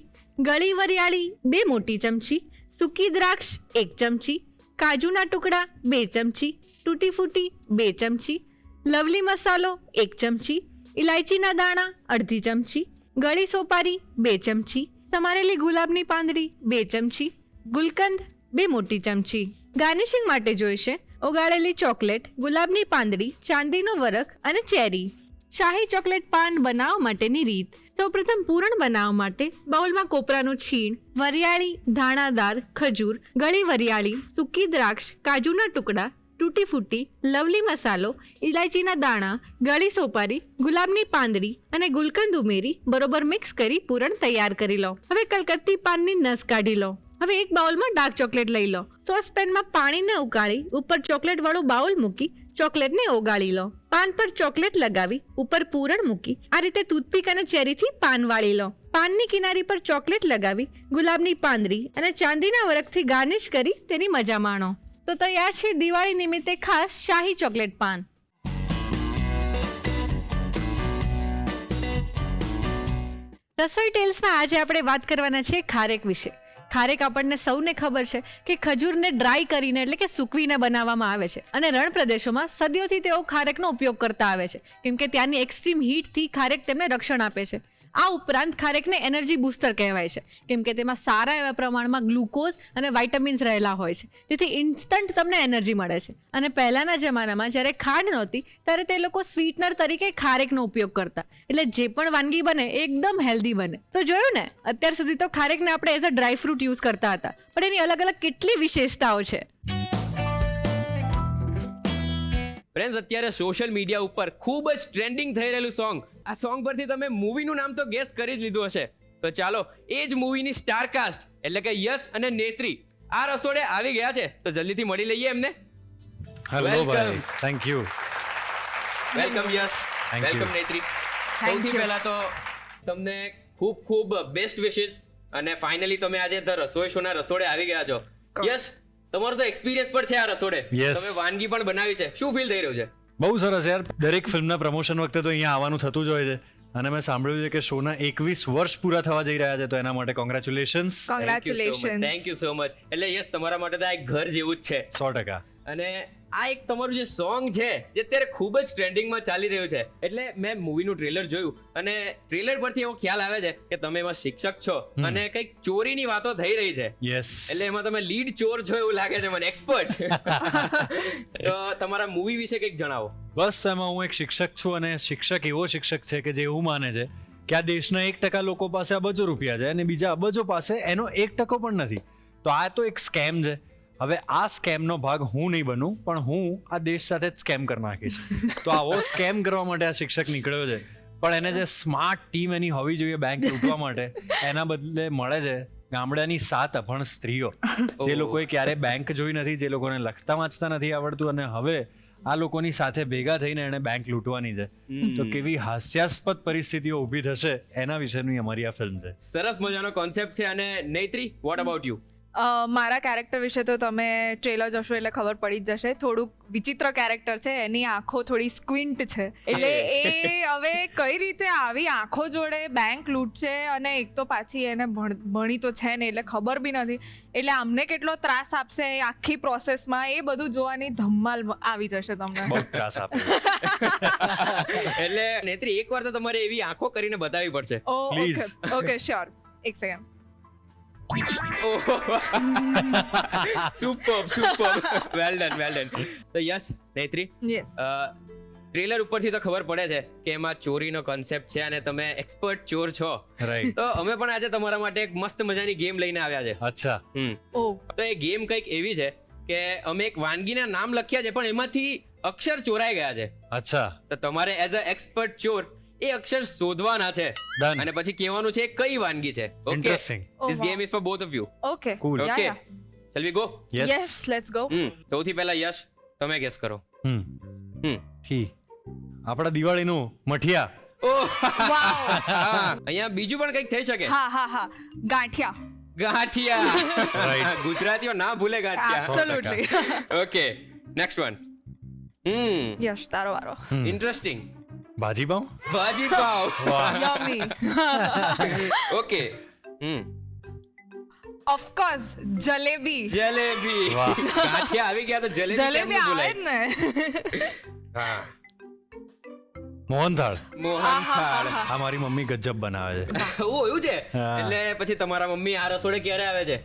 ગળી વરિયાળી 2 મોટી ચમચી, સૂકી દ્રાક્ષ 1 ચમચી, કાજુના ટુકડા 2 ચમચી, તૂટી ફૂટી 2 ચમચી, લવલી મસાલો 1 ચમચી, ઇલાયચીના દાણા અડધી ચમચી, ગળી સોપારી 2 ચમચી, સમારેલી ગુલાબની પાંદડી 2 ચમચી, ગુલકંદ 2 મોટી ચમચી. ગાર્નિશિંગ માટે જોઈશે ઓગાળેલી ચોકલેટ, ગુલાબની પાંદડી, ચાંદીનો વરખ અને ચેરી. શાહી ચોકલેટ પાન બનાવવા માટેની રીત. સૌપ્રથમ પૂરણ બનાવવા માટે બાઉલમાં કોપરાનું છીણ, વરિયાળી, ધાણાદાર, ખજૂર, ગળી વરિયાળી, સૂકી દ્રાક્ષ, કાજુના ટુકડા, તૂટી ફૂટી, લવલી મસાલો, ઇલાયચીના દાણા, ગળી સોપારી, ગુલાબની પાંદડી અને ગુલકંદ ઉમેરી બરોબર મિક્સ કરી પૂરણ તૈયાર કરી લો. હવે કલકત્તી પાનની નસ કાઢી લો. હવે એક બાઉલમાં ડાર્ક ચોકલેટ લઈ લો. સોસપેનમાં પાણીને ઉકાળી ઉપર ચોકલેટ વાળું બાઉલ મૂકી ચોકલેટને ઓગાળી લો. પાન પર ચોકલેટ લગાવી ઉપર પૂરણ મૂકી આ રીતે ટૂથપીક અને ચેરીથી પાન વાળી લો. પાનની કિનારી પર ચોકલેટ લગાવી ગુલાબની પાંદડી અને ચાંદીના વરખથી ગાર્નિશ કરી તેની મજા માણો. તો તૈયાર છે દિવાળી નિમિત્તે ખાસ શાહી ચોકલેટ પાન. રસોઈ ટેલ્સમાં આજે આપણે વાત કરવાના છીએ ખારેક વિશે. ખારેક આપણને સૌને ખબર છે કે ખજૂરને ડ્રાય કરીને એટલે કે સૂકવીને બનાવવામાં આવે છે અને રણ પ્રદેશોમાં સદીઓથી તેઓ ખારેકનો ઉપયોગ કરતા આવે છે કેમ કે ત્યાંની એક્સ્ટ્રીમ હીટથી ખારેક તેમને રક્ષણ આપે છે. આ ઉપરાંત ખારેકને એનર્જી બૂસ્ટર કહેવાય છે કેમ કે તેમાં સારા એવા પ્રમાણમાં ગ્લુકોઝ અને વાઇટામિન્સ રહેલા હોય છે, તેથી ઇન્સ્ટન્ટ તમને એનર્જી મળે છે. અને પહેલાના જમાનામાં જ્યારે ખાંડ નહોતી ત્યારે તે લોકો સ્વીટનર તરીકે ખારેકનો ઉપયોગ કરતા, એટલે જે પણ વાનગી બને એકદમ હેલ્ધી બને. તો જોયું ને, અત્યાર સુધી તો ખારેકને આપણે as a dry fruit use કરતા હતા, પણ એની અલગ અલગ કેટલી વિશેષતાઓ છે. ફ્રેન્ડ્સ, અત્યારે સોશિયલ મીડિયા ઉપર ખૂબ જ ટ્રેન્ડિંગ થઈ રહેલું સોંગ, આ સોંગ પરથી તમે મૂવીનું નામ તો ગેસ કરી જ લીધું હશે. તો ચાલો એ જ મૂવીની સ્ટાર કાસ્ટ એટલે કે યશ અને નેત્રી આ રસોડે આવી ગયા છે, તો જલ્દીથી મળી લઈએ એમને. હેલો ભાઈ, thank you. Welcome Yash, welcome Netri. સૌથી પહેલા તો તમને ખૂબ ખૂબ બેસ્ટ વિશેસ અને ફાઇનલી તમે આજે ધ રસોઈ શોના રસોડે આવી ગયા છો. યશ, તમારો તો એક્સપિરિયન્સ પણ છે આ રસોડે, તમે વાનગી પણ બનાવી છે, શું ફીલ થઈ રહ્યું છે? બહુ સરસ યાર. દરેક ફિલ્મના પ્રમોશન વખતે તો અહીંયા આવવાનું થતું જ હોય છે અને મેં સાંભળ્યું છે કે શોના 21 વર્ષ પૂરા થવા જઈ રહ્યા છે, તો એના માટે congratulations. Thank you so much. એટલે યસ, તમારા માટે તો આ એક ઘર જેવું જ છે. 100%. અને આ એક તમારું જે સોંગ છે જે અત્યારે ખૂબ જ ટ્રેન્ડિંગમાં ચાલી રહ્યું છે, એટલે મેં મૂવીનું ટ્રેલર જોયું અને ટ્રેલર પરથી એવો ખ્યાલ આવે છે કે તમે એમાં શિક્ષક છો અને કંઈક ચોરીની વાતો થઈ રહી છે. યસ. એટલે એમાં તમે લીડ ચોર છો એવું લાગે છે મને, એક્સપર્ટ. તો તમારા મૂવી વિશે કંઈક જણાવો. બસ, એમાં હું એક શિક્ષક છું અને શિક્ષક એવો શિક્ષક છે કે જે એવું માને છે કે આ દેશના 1% લોકો પાસે અબજો રૂપિયા છે અને બીજા અબજો પાસે એનો 1% પણ નથી. તો આ તો એક સ્કેમ છે. હવે આ સ્કેમનો ભાગ હું નહીં બનું, પણ હું આ દેશ સાથે જ સ્કેમ કરી નાખીશ. તો આવો સ્કેમ કરવા માટે આ શિક્ષક નીકળ્યો છે, પણ એને જે સ્માર્ટ ટીમ એની હોવી જોઈએ બેંક લૂંટવા માટે, એના બદલે મળે છે ગામડાની 7 અભણ સ્ત્રીઓ જે લોકોએ ક્યારે બેંક જોઈ નથી, જે લોકોને લખતા વાંચતા નથી આવડતું, અને હવે આ લોકોની સાથે ભેગા થઈને એને બેંક લૂંટવાની છે. તો કેવી હાસ્યાસ્પદ પરિસ્થિતિઓ ઊભી થશે એના વિશેની અમારી આ ફિલ્મ છે. સરસ મજાનો કોન્સેપ્ટ છે. અને નૈત્રી, વોટ અબાઉટ યુ? મારા કેરેક્ટર વિશે તો તમે ટ્રેલર જોશો એટલે ખબર પડી જ જશે. થોડુંક વિચિત્ર કેરેક્ટર છે, એની આંખો થોડી સ્ક્વિન્ટ છે, એટલે એ હવે કઈ રીતે આવી આંખો જોડે બેંક લૂંટશે, અને એક તો પાછી એને ભણી તો છે ને એટલે ખબર બી નથી, એટલે અમને કેટલો ત્રાસ આપશે એ આખી પ્રોસેસમાં, એ બધું જોવાની ધમાલ આવી જશે તમને. બહુ ત્રાસ આપે. એટલે નૈત્રી, એકવાર તો તમારે એવી આંખો કરીને બતાવવી પડશે. Please. Okay sure. એક સેકન્ડ. સુપર. Well done. તો યસ નૈત્રી, યસ. ટ્રેલર ઉપરથી તો ખબર પડે છે કે એમાં ચોરીનો કોન્સેપ્ટ છે અને તમે એક્સપર્ટ ચોર છો. રાઈટ. તો અમે પણ આજે તમારા માટે એક મસ્ત મજાની ગેમ લઈને આવ્યા છે. અચ્છા. ઓ તો એ ગેમ કંઈક એવી છે કે અમે એક વાનગીના નામ લખ્યા છે, પણ એમાંથી અક્ષર ચોરાઈ ગયા છે. અચ્છા. તો તમારે એઝ અ એક્સપર્ટ ચોર એ અક્ષર શોધવાના છે Done. અને પછી કહેવાનું છે કઈ વાનગી છે. Okay, Interesting. This game is for both of you. Okay. Cool. Okay, shall we go? Yes, let's go. સૌથી પહેલા યશ, તમે ગેસ કરો. ઠી આપણા દિવાળીનું મઠિયા. વાવ. અહીંયા બીજું પણ કંઈક થઈ શકે. હા. ગાંઠિયા. ગાંઠિયા. Right. ગુજરાતીઓ ના ભૂલે gathiya. Absolutely. Okay, next one. Yash, તારો વારો. Interesting. Bhaji pav. Bhaji pav. Yummy. Okay. Of course jalebi. Jalebi. વાહ. ગાંઠિયા આવી ગયા તો જલેબી કેમ જલેબી ન આવે ભૂલાય? જ ને. હા. મોહનથાળ. મોહનથાળ. આ મારી મમ્મી ગજબ બનાવે છે. ઓ, એવું છે? હા. એટલે પછી તમારા મમ્મી આ રસોડે ક્યારે આવે છે?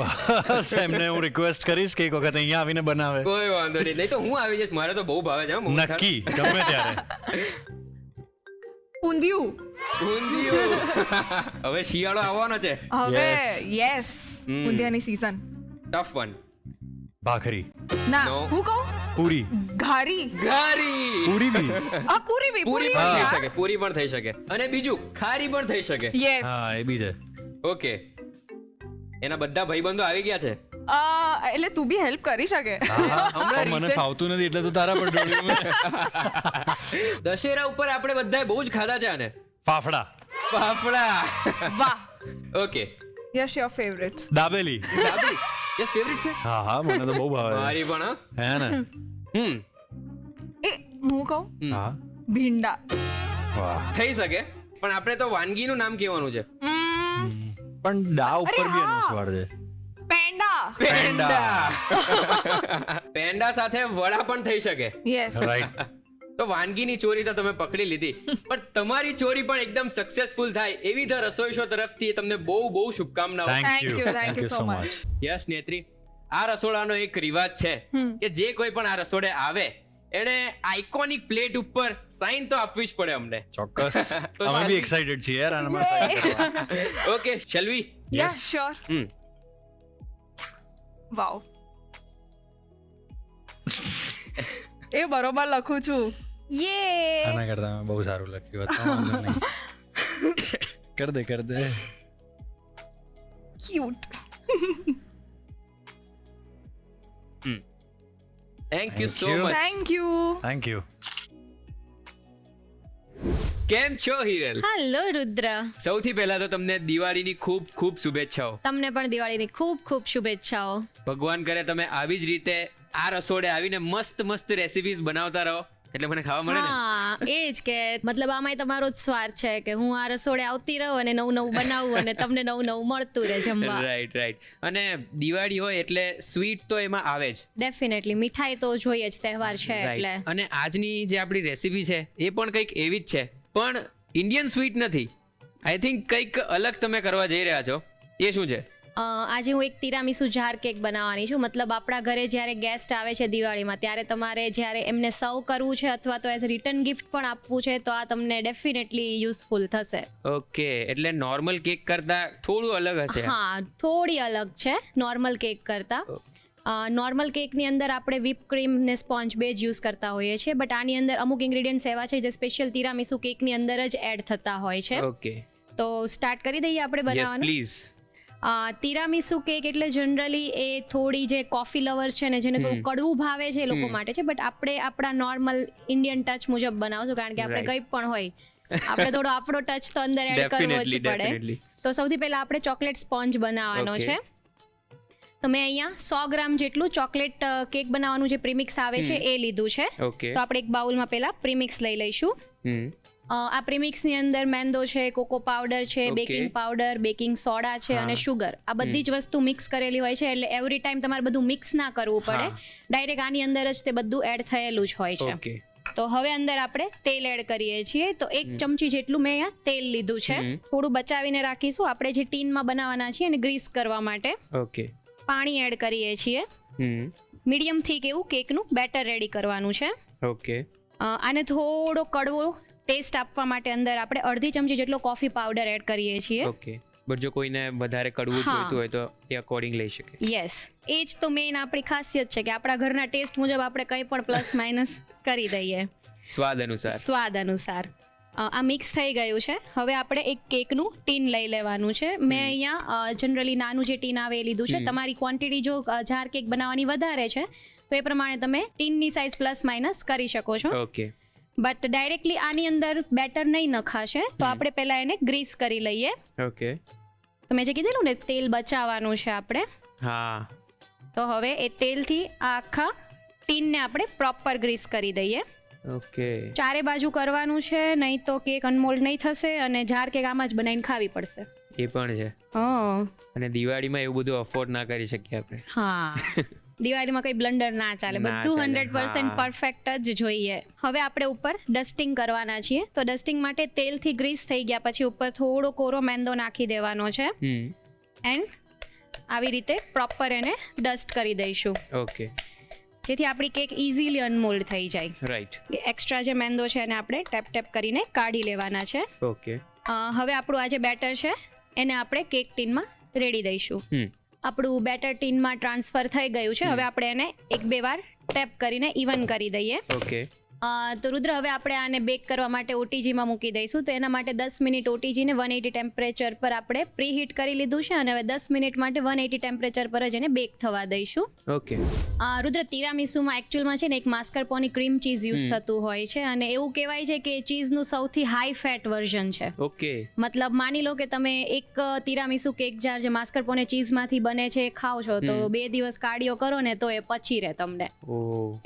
બસ એમને હું રિક્વેસ્ટ કરીશ કે એક વખત અહીંયા આવીને બનાવે. કોઈ વાંધો નહીં. નહીં તો હું આવી જઈશ, મારે તો બહુ ભાવે છે હો મોહનથાળ. નક્કી, ગમે ત્યારે. ઊંધિયું. ઊંધિયું. હવે શિયાળો આવવાનો છે. હવે Yes. યસ, ઊંધિયાની સીઝન. Tough one. ભાખરી. ના, No. હું કહું પૂરી. ઘારી. ઘારી. પૂરી બી. પૂરી બી. પૂરી પણ થઈ શકે. પૂરી પણ થઈ શકે. અને બીજું ખારી પણ થઈ શકે. યસ. હા એ બી છે. ઓકે, એના બધા ભાઈબંધો આવી ગયા છે. એટલે તું બી હેલ્પ કરી શકે. હમણાં પણ મને recent ફાવતું નથી એટલે તો તારા પર ઢોળ્યું મેં. દશેરા ઉપર આપણે બધાએ બહુ જ ખાધા છે આને. ફાફડા. ફાફડા. વાહ. Okay. Yes, your favourite. Dabeli. Dabeli. Yes, favourite છે. હા મને તો બહુ ભાવે. મારી પણ હા. હે ને. એ હું કહું હા. ભીંડા. વાહ. થઈ શકે, પણ આપણે તો વાનગીનું નામ કહેવાનું છે. પણ દા ઉપર બી હા. અનુસ્વાર છે. પેંડા. પેંડા. પેંડા સાથે વડા પણ થઈ શકે. યસ. રાઈટ. તો વાનગીની ચોરી તો તમે પકડી લીધી, પણ તમારી ચોરી પણ એકદમ સક્સેસફુલ થાય એવી ધ રસોઈ શો તરફથી તમને બહુ શુભકામનાઓ. Thank you. Thank you so much. Yes Netri, આ રસોડાનો એક રિવાજ છે કે જે કોઈ પણ આ રસોડે આવે એને આઇકોનિક પ્લેટ ઉપર સાઈન તો આપવી જ પડે અમને. ચોક્કસ. તો અમે સારી. બી એક્સાઇટેડ છીએ યાર આનામાં sign કરવા. Okay, shall we? Yes, sure. Wow. એ બરોબર લખું છું. યે. આના કરતા મેં બહુ સારું લખ્યું હતું. વાંધો નહીં. કર દે. Cute. Thank you so Thank you. Much. Thank you. કેમ છો હિરલ? હેલો રુદ્ર, સૌથી પહેલા તો તમને દિવાળીની ખૂબ શુભેચ્છાઓ. તમને પણ દિવાળીની ખૂબ શુભેચ્છાઓ. ભગવાન કરે તમે આવી જ રીતે આ રસોડે આવીને મસ્ત રેસિપીઝ બનાવતા રહો એટલે મને ખાવા મળે ને. હા, એ જ કે મતલબ આમાંય તમારો જ સ્વાર્થ છે કે હું આ રસોડે આવતી રહું અને નવું બનાવું અને તમને નવું મળતું રહે જમવા. રાઈટ. અને દિવાળી હોય એટલે સ્વીટ તો એમાં આવે જ. ડેફિનેટલી મીઠાઈ તો જોઈએ જ, તહેવાર છે એટલે. Right. અને આજની જે આપણી રેસીપી છે એ પણ કંઈક એવી જ છે, પણ ઇન્ડિયન સ્વીટ નથી. આઈ થિંક કંઈક અલગ તમે કરવા જઈ રહ્યા છો. એ શું છે? આજે હું એક તિરામીસુ જાર કેક બનાવવાની છું. મતલબ આપણા ઘરે જ્યારે ગેસ્ટ આવે છે દિવાળીમાં ત્યારે તમારે જ્યારે એમને સર્વ કરવું છે અથવા તો એઝ રિટર્ન ગિફ્ટ પણ આપવું છે તો આ તમને ડેફિનેટલી યુઝફુલ થશે. ઓકે, એટલે નોર્મલ કેક કરતા થોડું અલગ હશે. હા, થોડી અલગ છે નોર્મલ કેક કરતા. નોર્મલ કેકની અંદર આપણે whipped cream ને સ્પોન્જ બે જ યુઝ કરતા હોઈએ છીએ, બટ આની અંદર અમુક ઇન્ગ્રેડિયન્ટ્સ એવા છે જે સ્પેશિયલ તિરામીસુ કેકની અંદર જ એડ થતા હોય છે. ઓકે, તો સ્ટાર્ટ કરી દઈએ આપણે યસ બનાવવાનું. પ્લીઝ. તિરામીસુ કેક એટલે જનરલી એ થોડી જે કોફી લવર્સ છે ને જેને થોડું કડવું ભાવે છે એ લોકો માટે છે, બટ આપણે આપણા નોર્મલ ઇન્ડિયન ટચ મુજબ બનાવશું, કારણ કે આપણે કંઈ પણ હોય આપણે થોડો આપણો ટચ તો અંદર એડ કરવો જ પડે. તો સૌથી પહેલા આપણે ચોકલેટ સ્પોન્જ બનાવવાનો છે. તો મેં અહીંયા 100 ગ્રામ જેટલું ચોકલેટ કેક બનાવવાનું જે પ્રીમિક્સ આવે છે એ લીધું છે. તો આપણે એક બાઉલમાં પહેલા પ્રીમિક્સ લઈ લઈશું. આ પ્રીમિક્સની અંદર મેંદો છે, કોકો પાવડર છે, બેકિંગ પાવડર, બેકિંગ સોડા છે અને શુગર, આ બધી જ વસ્તુ મિક્સ કરેલી હોય છે. એટલે એવરી ટાઈમ તમારે બધું મિક્સ ના કરવું પડે, ડાયરેક્ટ આની અંદર જ તે બધું એડ થયેલું જ હોય છે. તો હવે અંદર આપણે તેલ એડ કરીએ છીએ. તો 1 ચમચી જેટલું મેં અહીંયા તેલ લીધું છે. થોડું બચાવીને રાખીશું, આપણે જે ટીનમાં બનાવવાના છીએ એને ગ્રીસ કરવા માટે. પાણી એડ કરીએ છીએ. મીડિયમ થીક એવું કેકનું બેટર રેડી કરવાનું છે. આને થોડો કડવો ટેસ્ટ આપવા માટે અંદર આપણે અડધી ચમચી જેટલો કોફી પાવડર એડ કરીએ છીએ. બટ જો કોઈને વધારે કડવું જોઈતું હોય તો એ અકોર્ડિંગ લઈ શકે. યસ, એ જ તો મેઇન આપણી ખાસિયત છે કે આપણા ઘરના ટેસ્ટ મુજબ આપણે કંઈ પણ પ્લસ માઇનસ કરી દઈએ સ્વાદ અનુસાર. આ મિક્સ થઈ ગયું છે. હવે આપણે એક કેકનું ટીન લઈ લેવાનું છે. મેં અહીંયા જનરલી નાનું જે ટીન આવે એ લીધું છે. તમારી ક્વોન્ટિટી જો જાર કેક બનાવવાની વધારે છે તો એ પ્રમાણે તમે ટીનની સાઇઝ પ્લસ માઇનસ કરી શકો છો. બટ ડાયરેક્ટલી આની અંદર બેટર નહીં નખાશે, તો આપણે પહેલા એને ગ્રીસ કરી લઈએ. તો મેં જે કીધેલું ને તેલ બચાવવાનું છે આપણે. તો હવે એ તેલથી આ આખા ટીનને આપણે પ્રોપર ગ્રીસ કરી દઈએ. ચારે બાજુ કરવાનું છે, નહીં તો કેક અનમોલ્ડ નહીં થશે અને જાર કેક આમાં જ બનાવીને ખાવી પડશે. એ પણ છે. અને દિવાળીમાં એવું બધું અફોર્ડ ના કરી શકીએ આપણે. દિવાળીમાં કઈ બ્લન્ડર ના ચાલે, બધું 100% પરફેક્ટ જ જોઈએ. હવે આપણે ઉપર ડસ્ટિંગ કરવાના છીએ. તો ડસ્ટિંગ માટે તેલથી ગ્રીસ થઈ ગયા પછી ઉપર થોડો કોરો મેંદો નાખી દેવાનો છે એન્ડ આવી રીતે પ્રોપર એને ડસ્ટ કરી દઈશું. જેથી આપણી કેક ઇઝીલી અનમોલ્ડ થઈ જાય. એક્સ્ટ્રા જે મેંદો છે એને આપણે ટેપ કરીને કાઢી લેવાના છે. હવે આપણું આ જે બેટર છે એને આપણે કેક ટીનમાં રેડી દઈશું. આપણું બેટર ટીનમાં ટ્રાન્સફર થઈ ગયું છે. હવે આપણે એને 1-2 વાર ટેપ કરીને ઇવન કરી દઈએ. તો રુદ્ર, હવે આપણે આને બેક કરવા માટે ઓટીજીમાં મૂકી દઈશું. તો એના માટે 10 મિનિટ ઓટીજીને 180 ટેમ્પરેચર પર આપણે પ્રીહીટ કરી લીધું છે અને હવે 10 મિનિટ માટે 180 ટેમ્પરેચર પર જ એને બેક થવા દઈશું. રુદ્ર, તિરામીસુમાં એકચ્યુઅલમાં છે ને એક માસ્કરપોની ક્રીમ ચીઝ યુઝ થતું હોય છે અને એવું કહેવાય છે કે ચીઝનું સૌથી હાઈ ફેટ વર્ઝન છે. મતલબ માની લો કે તમે એક તિરામીસુ કેક જાર જે માસ્કરપોને ચીઝમાંથી બને છે એ ખાઓ છો તો 2 દિવસ કાર્ડિયો કરો ને તો એ પછી રહે તમને.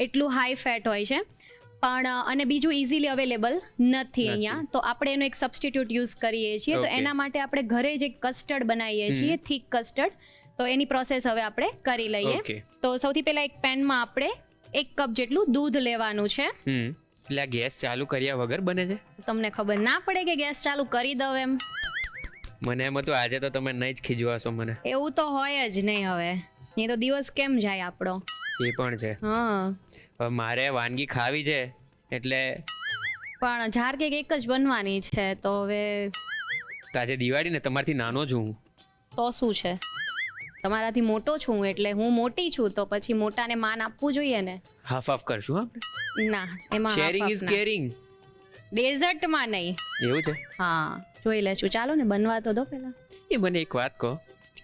એટલું હાઈ ફેટ હોય છે. પણ અને બીજું ઇઝીલી અવેલેબલ નથી અહીંયા. તો આપણે એનો એક સબસ્ટિટ્યુટ યુઝ કરીએ છીએ. તો એના માટે આપણે ઘરે જે કસ્ટર્ડ બનાવીએ છીએ, થીક કસ્ટર્ડ, તો એની પ્રોસેસ હવે આપણે કરી લઈએ. તો સૌથી પહેલા એક પેનમાં આપણે 1 કપ જેટલું દૂધ લેવાનું છે. એટલે ગેસ ચાલુ કર્યા વગર બને છે? તમને ખબર ના પડે કે ગેસ ચાલુ કરી દઉં એમ? મને એમ હતું આજે તો તમે નહીં જ ખીજવાશો મને. એવું તો હોય જ નહીં. હવે એ તો દિવસ કેમ જાય આપણો. એ પણ છે. મારે વાનગી ખાવી છે એટલે પણ જાર કેક એક જ બનવાની છે. તો હવે આજે દિવાળી ને, તમારથી નાનો છું હું. તો શું છે, તમારાથી મોટો છું એટલે હું મોટી છું, તો પછી મોટાને માન આપવું જોઈએ ને. હાફ હાફ કરશું આપણે. ના, એમાં શેરિંગ ઇઝ કેરિંગ. ડેઝર્ટમાં નહીં. એવું છે? હા, જોઈ લેશું. ચાલો ને, બનવા તો દો પહેલા. એ મને એક વાત કહો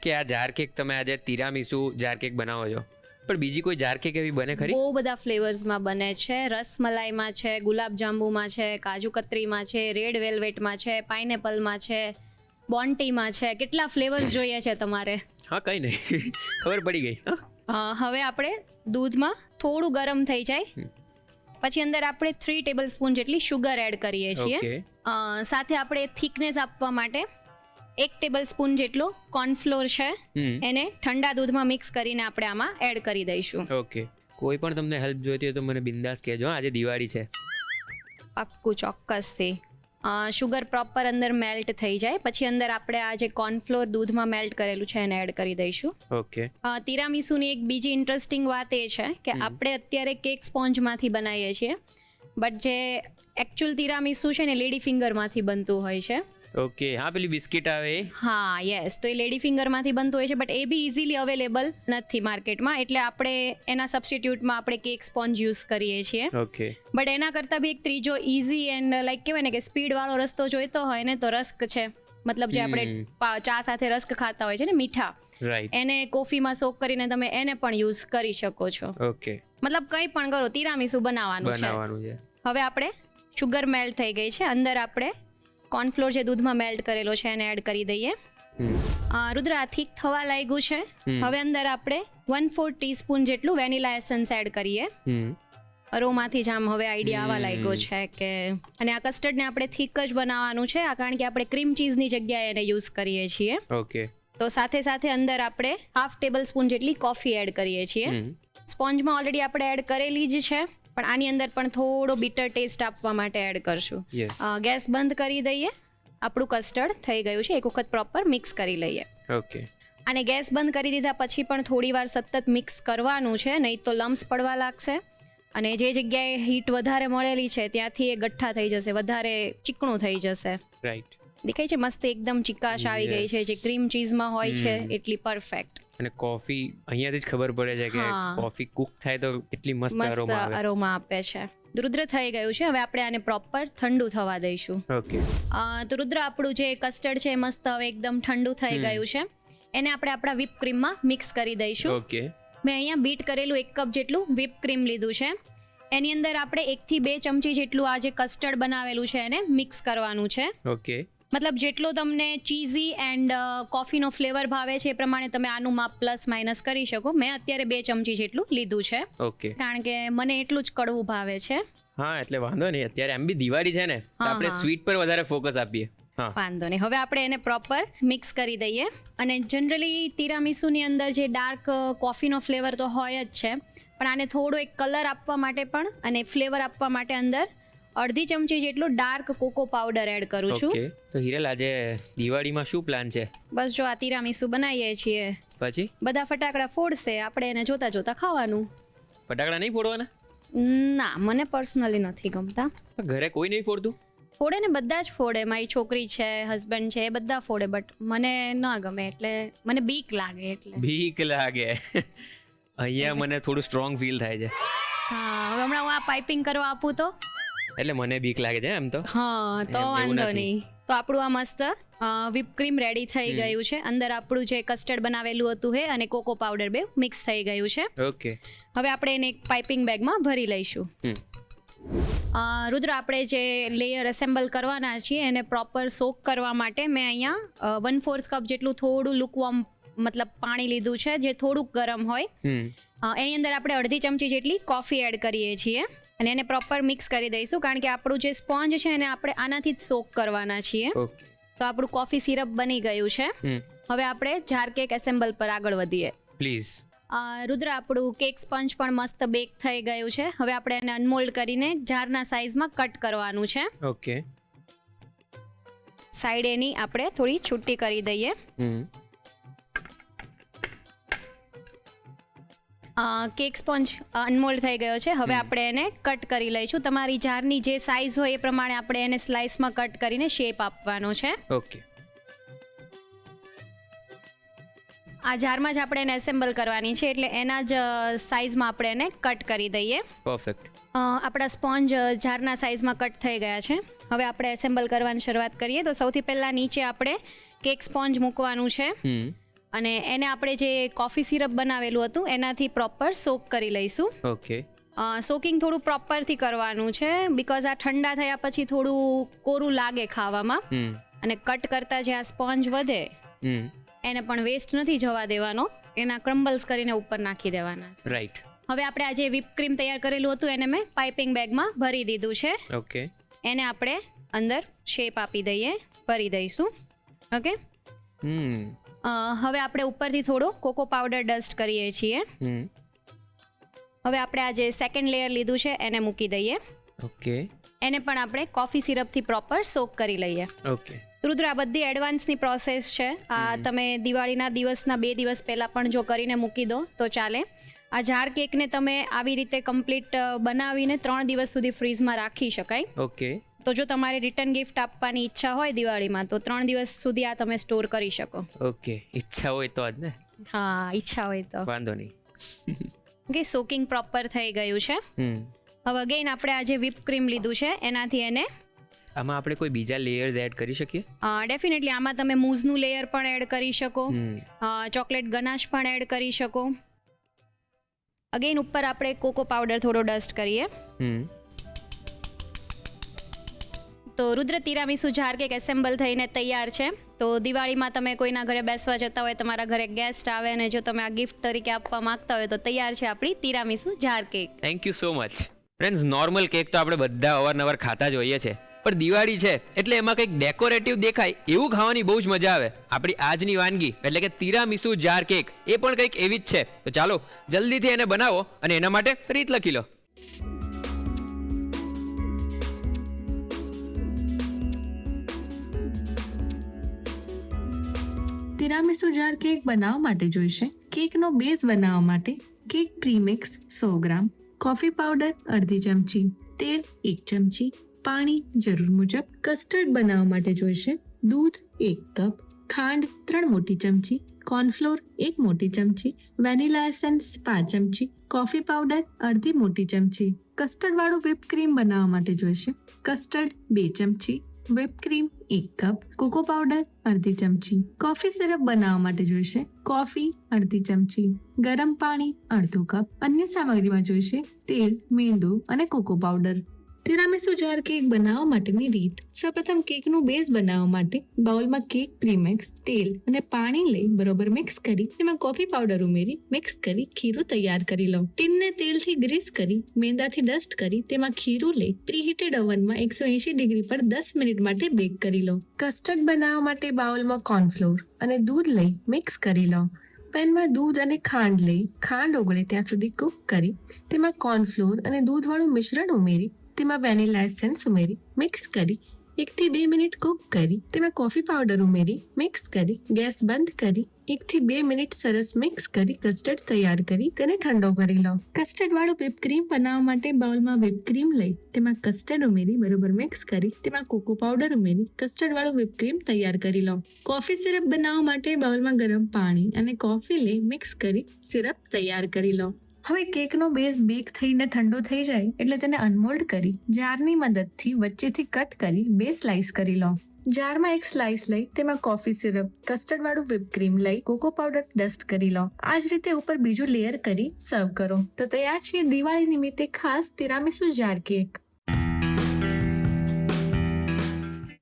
કે આ જાર કેક તમે આજે તિરામીસુ જાર કેક બનાવો છો, પણ બીજી કોઈ જાર કેક એવી બને ખરી? બહુ બધા ફ્લેવર્સમાં બને છે. રસમલાઈમાં છે, ગુલાબ જાંબુમાં છે, કાજુ કતરીમાં છે, રેડ વેલ્વેટમાં છે, પાઇનેપલમાં છે, બોન્ટીમાં છે. કેટલા ફ્લેવર્સ જોઈએ છે તમારે? હા, કઈ નહીં, ખબર પડી ગઈ. હવે આપણે દૂધમાં થોડું ગરમ થઈ જાય પછી અંદર આપણે 3 ટેબલસ્પૂન જેટલી શુગર એડ કરીએ છીએ. સાથે આપણે થિકનેસ આપવા માટે 1 ટેબલસ્પૂન જેટલો કોર્નફ્લોર છે એને ઠંડા દૂધમાં મિક્સ કરીને આપણે આમાં એડ કરી દઈશું. કોઈ પણ તમને હેલ્પ જોઈતી હોય તો મને બિંદાસ કહેજો. આજે દિવાળી છે. પાક્કું, ચોક્કસથી. શુગર પ્રોપર અંદર મેલ્ટ થઈ જાય પછી અંદર આપણે આ જે કોર્નફ્લોર દૂધમાં મેલ્ટ કરેલું છે એને એડ કરી દઈશું. તિરામીસુની એક બીજી ઇન્ટરેસ્ટિંગ વાત એ છે કે આપણે અત્યારે કેક સ્પોન્જમાંથી બનાવીએ છીએ, બટ જે એકચ્યુઅલ તિરામીસુ છે ને લેડી ફિંગરમાંથી બનતું હોય છે. હા, પેલી બિસ્કિટ આવે. હા, યસ. તો એ લેડી ફિંગરમાંથી બનતું હોય છે, બટ એ બી ઇઝીલી અવેલેબલ નથી માર્કેટમાં, એટલે આપણે એના સબસ્ટિટ્યુટમાં આપણે કેક સ્પોન્જ યુઝ કરીએ છીએ. બટ એના કરતાં બી એક ત્રીજો ઇઝી એન્ડ લાઈક કહેવાય ને કે સ્પીડ વાળો રસ્તો જોઈતો હોય ને તો રસ્ક છે. મતલબ જે આપણે ચા સાથે રસ્ક ખાતા હોય છે ને મીઠા, રાઈટ. એને કોફીમાં સોક કરીને તમે એને પણ યુઝ કરી શકો છો. ઓકે, મતલબ કંઈ પણ કરો, તીરામીસુ બનાવવાનું છે. બનાવવાનું છે. હવે આપણે શુગર મેલ્ટ થઈ ગઈ છે, અંદર આપણે કોર્નફ્લોર જે દૂધમાં મેલ્ટ કરેલો છે એને એડ કરી દઈએ. રુદ્ર આ થીક થવા લાગ્યું છે. હવે અંદર આપણે 1/4 ટીસ્પૂન જેટલું વેનીલા એસન્સ એડ કરીએ. અરોમાથી જ આમ હવે આઈડિયા આવવા લાગ્યો છે કે, અને આ કસ્ટર્ડને આપણે થીક જ બનાવવાનું છે, કારણ કે આપણે ક્રીમ ચીઝની જગ્યાએ એને યુઝ કરીએ છીએ. ઓકે, તો સાથે સાથે અંદર આપણે 1/2 ટેબલ સ્પૂન જેટલી કોફી એડ કરીએ છીએ. સ્પોન્જમાં ઓલરેડી આપણે એડ કરેલી જ છે, પણ આની અંદર પણ થોડો બીટર ટેસ્ટ આપવા માટે એડ કરશું. યસ. ગેસ બંધ કરી દઈએ. આપણું કસ્ટર્ડ થઈ ગયું છે, એક વખત પ્રોપર મિક્સ કરી લઈએ. ઓકે, અને ગેસ બંધ કરી દીધા પછી પણ થોડી વાર સતત મિક્સ કરવાનું છે, નહીં તો લમ્સ પડવા લાગશે, અને જે જગ્યાએ હીટ વધારે મળેલી છે ત્યાંથી એ ગઠ્ઠા થઈ જશે, વધારે ચીકણું થઈ જશે. રાઈટ. દેખાય છે મસ્ત એકદમ ચીકાશ આવી ગઈ છે, જે ક્રીમ ચીઝમાં હોય છે એટલી પરફેક્ટ. અને કોફી અહીંયાથી જ ખબર પડે છે કે હા. કોફી કુક થાય તો કેટલી મસ્ત મસ્ત અરોમા આવે. અરોમા આપે છે. રુદ્ર થઈ ગયું છે, હવે આપણે આને પ્રોપર ઠંડુ થવા દઈશું. ઓકે, તો રુદ્ર આપણું જે કસ્ટર્ડ છે એ મસ્ત હવે એકદમ ઠંડુ થઈ ગયું છે. એને આપણે આપણા whip ક્રીમમાં મિક્સ કરી દઈશું. ઓકે, મેં અહીંયા બીટ કરેલું 1 કપ જેટલું whip ક્રીમ લીધું છે. એની અંદર આપણે 1 થી 2 ચમચી જેટલું આ જે કસ્ટર્ડ બનાવેલું છે એને મિક્સ કરવાનું છે. ઓકે, મતલબ જેટલો તમને ચીઝી એન્ડ કોફીનો ફ્લેવર ભાવે છે એ પ્રમાણે તમે આનું માપ પ્લસ માઇનસ કરી શકો. મેં અત્યારે 2 ચમચી જેટલું લીધું છે, ઓકે. કારણ કે મને એટલું જ કડવું ભાવે છે. હા, એટલે વાંધો નહીં, અત્યારે એમ બી દિવાળી છે ને, તો હા, આપણે હા. સ્વીટ પર વધારે ફોકસ આપીએ. હા, વાંધો નહીં. હવે આપણે એને પ્રોપર મિક્સ કરી દઈએ. અને જનરલી તીરામીસુની અંદર જે ડાર્ક કોફીનો ફ્લેવર તો હોય જ છે, પણ આને થોડો એક કલર આપવા માટે પણ અને ફ્લેવર આપવા માટે અંદર 1/2 ચમચી જેટલો ડાર્ક કોકો પાવડર એડ કરું છું. ઓકે. તો હિરલ, આજે દિવાળીમાં શું પ્લાન છે? બસ જો આ તીરામીસુ બનાવીએ છીએ, પછી બધા ફટાકડા ફોડશે, આપણે એને જોતા જોતા ખાવાનું. ફટાકડા નહીં ફોડવાના? ના, મને પર્સનલી નથી ગમતા. ઘરે કોઈ નહીં ફોડતું? ફોડે ને, બધા જ ફોડે. મારી છોકરી છે, હસબન્ડ છે, એ બધા ફોડે, બટ મને ન ગમે, એટલે મને બીક લાગે. એટલે બીક લાગે. અહીંયા મને થોડું સ્ટ્રોંગ ફીલ થાય છે. હા, હવે હમણાં હું આ પાઇપિંગ કરવા આપું તો એટલે મને બીક લાગે છે એમ તો. હા, તો એવું વાંધો નથી. નહીં. તો આપણું આ મસ્ત whip ક્રીમ રેડી થઈ ગયું છે. અંદર આપણું જે કસ્ટર્ડ બનાવેલું હતું હે અને કોકો પાવડર બે મિક્સ થઈ ગયું છે. ઓકે. હવે આપણે એને એક પાઇપિંગ બેગમાં ભરી લઈશું. રુદ્ર, આપણે જે લેયર એસેમ્બલ કરવાના છીએ એને પ્રોપર સોક કરવા માટે મેં અહીંયા 1/4 કપ જેટલું થોડું લુકવોર્મ મતલબ પાણી લીધું છે, જે થોડુંક ગરમ હોય. એની અંદર આપણે 1/2 ચમચી જેટલી કોફી એડ કરીએ છીએ અને એને પ્રોપર મિક્સ કરી દઈશું, કારણ કે આપણું જે સ્પોન્જ છે એને આપણે આનાથી જ સોક કરવાના છીએ. ઓકે. તો આપણું કોફી સિરપ બની ગયું છે. હવે આપણે જાર કેક એસેમ્બલ પર આગળ વધીએ. પ્લીઝ. રુદ્ર, આપણું કેક સ્પંજ પણ મસ્ત બેક થઈ ગયું છે. હવે આપણે એને અનમોલ્ડ કરીને જારના સાઇઝમાં કટ કરવાનું છે. ઓકે. સાઈડ એની આપણે થોડી છૂટી કરી દઈએ. કેક સ્પોન્જ અનમોલ્ડ થઈ ગયો છે. હવે આપણે એને કટ કરી લઈશું. તમારી જારની જે સાઇઝ હોય એ પ્રમાણે આપણે એને સ્લાઇસમાં કટ કરીને શેપ આપવાનો છે. ઓકે. આ જારમાં જ આપણે એને એસેમ્બલ કરવાની છે, એટલે એના જ સાઇઝમાં આપણે એને કટ કરી દઈએ. પરફેક્ટ. આપણા સ્પોન્જ જારના સાઇઝમાં કટ થઈ ગયા છે. હવે આપણે એસેમ્બલ કરવાની શરૂઆત કરીએ. તો સૌથી પહેલાં નીચે આપણે કેક સ્પોન્જ મૂકવાનું છે અને એને આપણે જે કોફી સિરપ બનાવેલું હતું એનાથી પ્રોપર સોક કરી લઈશું. ઓકે. સોકિંગ થોડું પ્રોપરથી કરવાનું છે, બિકોઝ આ ઠંડા થયા પછી થોડું કોરું લાગે ખાવામાં, અને કટ કરતા જે આ સ્પોન્જ વધે એને પણ વેસ્ટ નથી જવા દેવાનો, એના ક્રમ્બલ્સ કરીને ઉપર નાખી દેવાના છે. રાઈટ. હવે આપણે આ જે whip ક્રીમ તૈયાર કરેલું હતું એને મેં પાઇપિંગ બેગમાં ભરી દીધું છે. ઓકે. એને આપણે અંદર શેપ આપી દઈએ, ભરી દઈશું. ઓકે. હવે આપણે ઉપરથી થોડો કોકો પાવડર ડસ્ટ કરીએ છીએ. હવે આપણે આ જે સેકન્ડ લેયર લીધું છે એને મૂકી દઈએ. ઓકે. એને પણ આપણે કોફી સિરપથી પ્રોપર સોક કરી લઈએ. ઓકે. રુદ્ર, આ બધી એડવાન્સની પ્રોસેસ છે. આ તમે દિવાળીના દિવસના 2 દિવસ પહેલાં પણ જો કરીને મૂકી દો તો ચાલે. આ જાર કેકને તમે આવી રીતે કમ્પ્લીટ બનાવીને 3 દિવસ સુધી ફ્રીઝમાં રાખી શકાય. ઓકે. તો જો તમારે રિટર્ન ગિફ્ટ આપવાની ઈચ્છા હોય દિવાળીમાં તો 3 દિવસ સુધી આ તમે સ્ટોર કરી શકો. ઓકે. ઈચ્છા હોય તો જ ને. હા, ઈચ્છા હોય તો. વાંધો નહીં. ઓકે, સોકિંગ પ્રોપર થઈ ગયું છે. હવે અગેન આપણે આ જે whip ક્રીમ લીધું છે એનાથી એને આમાં આપણે કોઈ બીજા લેયર્સ એડ કરી શકીએ? ડેફિનેટલી આમાં તમે મૂઝનું લેયર પણ એડ કરી શકો, ચોકલેટ ગનાશ પણ એડ કરી શકો. અગેન ઉપર આપણે કોકો પાવડર થોડો ડસ્ટ કરીએ. તો રુદ્ર તિરામીસુ જાર કેક એસેમ્બલ થઈને તૈયાર છે. તો દિવાળીમાં તમે કોઈના ઘરે બેસવા જતા હોય, તમારા ઘરે ગેસ્ટ આવે અને જો તમે આ ગિફ્ટ તરીકે આપવા માંગતા હોય તો તૈયાર છે આપણી tiramisu jar cake. Thank you so much. Friends, normal cake તો આપણે બધા અવારનવાર ખાતા જ હોઈએ છીએ, પણ દિવાળી છે એટલે એમાં કંઈક ડેકોરેટિવ દેખાય એવું ખાવાની બહુ જ મજા આવે. આપણી આજની વાનગી એટલે કે તિરામીસુ જાર કેક એ પણ કંઈક એવી જ છે. તો ચાલો જલ્દીથી એને બનાવો અને એના માટે રીત લખી લો. તિરામીસુ જાર કેક બનાવવા માટે જોઈશે કેકનો બેઝ બનાવવા માટે કેક પ્રીમિક્સ 100 ગ્રામ, કોફી પાવડર અડધી ચમચી, તેલ 1 ચમચી, પાણી જરૂર મુજબ. કસ્ટર્ડ બનાવવા માટે જોઈશે દૂધ 1 કપ, ખાંડ 3 મોટી ચમચી, કોર્નફ્લોર 1 મોટી ચમચી, વેનીલા એસેન્સ 5 ચમચી, કોફી પાવડર અડધી મોટી ચમચી. કસ્ટર્ડ વાળું whipped ક્રીમ બનાવવા માટે જોઈશે કસ્ટર્ડ 2 ચમચી, whipped cream 1 cup, cocoa powder અડધી ચમચી. કોફી સિરપ બનાવવા માટે જોઈશે કોફી અડધી ચમચી, ગરમ પાણી અડધો કપ. અન્ય સામગ્રીમાં જોઈશે તેલ, મેંદો અને કોકો પાવડર. તિરામીસુ જાર કેક બનાવવા માટેની રીત. સૌપ્રથમ કેકનું બેઝ બનાવવા માટે બાઉલમાં કેક પ્રીમિક્સ, તેલ અને પાણી લઈ બરોબર મિક્સ કરી તેમાં કોફી પાવડર ઉમેરી મિક્સ કરી ખીરું તૈયાર કરી લો. ટીનને તેલથી ગ્રીસ કરી મેંદાથી ડસ્ટ કરી તેમાં ખીરું લઈ પ્રીહીટેડ ઓવનમાં 180 ડિગ્રી પર 10 મિનિટ માટે બેક કરી લો. કસ્ટર્ડ બનાવવા માટે બાઉલમાં કોર્નફ્લોર અને દૂધ લઈ મિક્સ કરી લો. પેનમાં દૂધ અને ખાંડ લઈ ખાંડ ઓગળે ત્યાં સુધી કૂક કરી તેમાં કોર્નફ્લોર અને દૂધવાળું મિશ્રણ ઉમેરી તેમાં વેનીલા એસેન્સ ઉમેરી મિક્સ કરી 1 થી 2 મિનિટ કૂક કરી તેમાં કોફી પાવડર ઉમેરી મિક્સ કરી ગેસ બંધ કરી 1 થી 2 મિનિટ સરસ મિક્સ કરી કસ્ટર્ડ તૈયાર કરી તેને ઠંડો કરી લો. કસ્ટર્ડ વાળું whipped ક્રીમ બનાવવા માટે બાઉલમાં whipped ક્રીમ લઈ તેમાં કસ્ટર્ડ ઉમેરી બરોબર મિક્સ કરી તેમાં કોકો પાવડર ઉમેરી કસ્ટર્ડ વાળું whipped ક્રીમ તૈયાર કરી લો. કોફી સિરપ બનાવવા માટે બાઉલમાં ગરમ પાણી અને કોફી લઈ મિક્સ કરી સિરપ તૈયાર કરી લો. હવે કેકનો બેઝ બેક થઈને ઠંડો થઈ જાય એટલે તેને અનમોલ્ડ કરી જારની મદદથી વચ્ચેથી કટ કરી 2 સ્લાઇસ કરી લો. જારમાં 1 સ્લાઇસ લઈ તેમાં કોફી સિરપ, કસ્ટર્ડ વાળું whipped ક્રીમ લઈ કોકો પાવડર ડસ્ટ કરી લો. આ જ રીતે ઉપર બીજું લેયર કરી સર્વ કરો. તો તૈયાર છે દિવાળી નિમિત્તે ખાસ તિરામીસુ જાર કેક.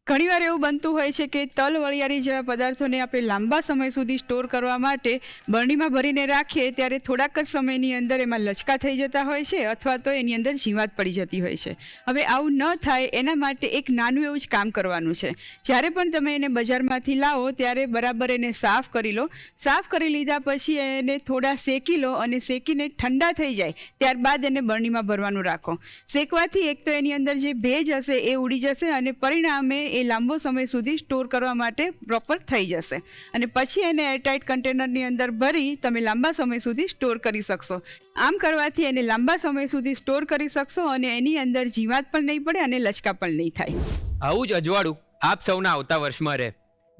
ઘણીવાર એવું બનતું હોય છે કે તલ વરિયાળી જેવા પદાર્થોને આપણે લાંબા સમય સુધી સ્ટોર કરવા માટે બરણીમાં ભરીને રાખીએ ત્યારે થોડાક જ સમયની અંદર એમાં લચકા થઈ જતા હોય છે અથવા તો એની અંદર જીવાત પડી જતી હોય છે. હવે આવું ન થાય એના માટે એક નાનું એવું જ કામ કરવાનું છે. જ્યારે પણ તમે એને બજારમાંથી લાવો ત્યારે બરાબર એને સાફ કરી લો. સાફ કરી લીધા પછી એને થોડા શેકી લો અને શેકીને ઠંડા થઈ જાય ત્યારબાદ એને બરણીમાં ભરવાનું રાખો. શેકવાથી એક તો એની અંદર જે ભેજ હશે એ ઉડી જશે અને પરિણામે એ લાંબો સમય સુધી સ્ટોર કરવા માટે પ્રોપર થઈ જશે અને પછી એને એરટાઇટ કન્ટેનરની અંદર ભરી તમે લાંબા સમય સુધી સ્ટોર કરી શકશો. આમ કરવાથી એને લાંબા સમય સુધી સ્ટોર કરી શકશો અને એની અંદર જીવાત પણ નહીં પડે અને લચકા પણ નહીં થાય. આવું જ અજવાળું આપ સૌના આવતા વર્ષમાં રહે.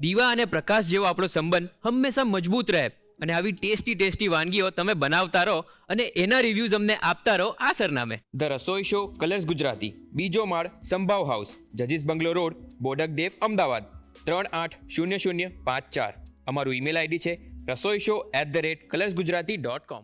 દીવા અને પ્રકાશ જેવો આપણો સંબંધ હંમેશા મજબૂત રહે અને આવી ટેસ્ટી વાનગીઓ તમે બનાવતા રહો અને એના રિવ્યૂઝ અમને આપતા રહો આ સરનામે. The Rasoi show, colours Gujarati, બીજો માળ, સંભાવ હાઉસ, જજીસ બંગલો રોડ, બોડક દેવ, અમદાવાદ 380054. અમારું ઈમેલ આઈડી છે rasoishow@colorsgujarati.com.